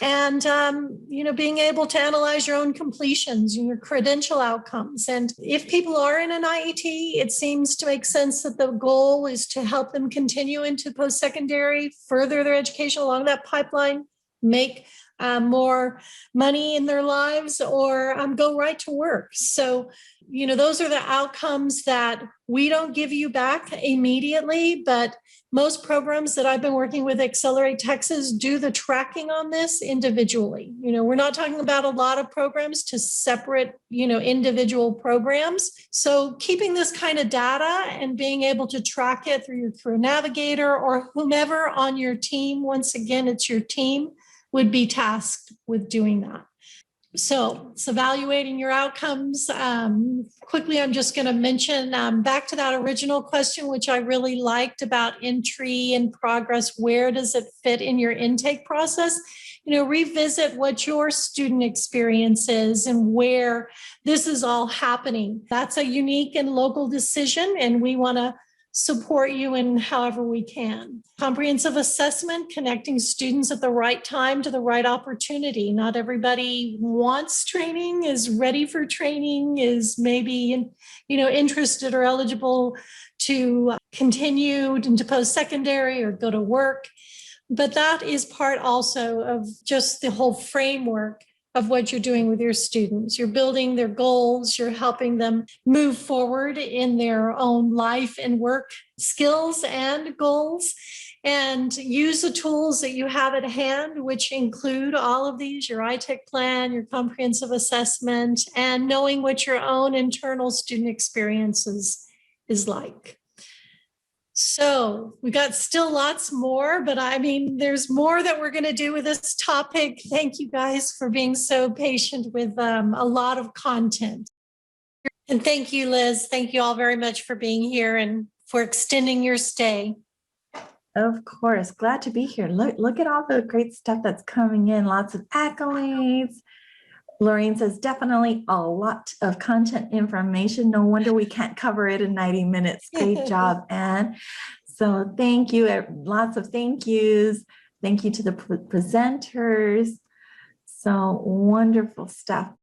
S2: And, being able to analyze your own completions, your credential outcomes. And if people are in an IET, it seems to make sense that the goal is to help them continue into post-secondary, further their education along that pipeline, make more money in their lives, or go right to work. So, those are the outcomes that we don't give you back immediately, but most programs that I've been working with Accelerate Texas do the tracking on this individually. We're not talking about a lot of programs to separate, individual programs. So keeping this kind of data and being able to track it through your career navigator or whomever on your team, once again, it's your team, would be tasked with doing that. So it's evaluating your outcomes. Quickly, I'm just going to mention back to that original question, which I really liked about entry and progress. Where does it fit in your intake process? Revisit what your student experience is and where this is all happening. That's a unique and local decision, and we want to support you in however we can. Comprehensive assessment, connecting students at the right time to the right opportunity. Not everybody wants training, is ready for training, is maybe, interested or eligible to continue into post-secondary or go to work. But that is part also of just the whole framework of what you're doing with your students. You're building their goals, you're helping them move forward in their own life and work skills and goals, and use the tools that you have at hand, which include all of these, your ITEC plan, your comprehensive assessment, and knowing what your own internal student experiences is like. So we got still lots more, but there's more that we're going to do with this topic. Thank you guys for being so patient with a lot of content. And thank you, Liz. Thank you all very much for being here and for extending your stay.
S1: Of course, glad to be here. Look at all the great stuff that's coming in. Lots of accolades. Lorraine says, definitely a lot of content information. No wonder we can't cover it in 90 minutes. Great job, Anne. So thank you. Lots of thank yous. Thank you to the presenters. So wonderful stuff.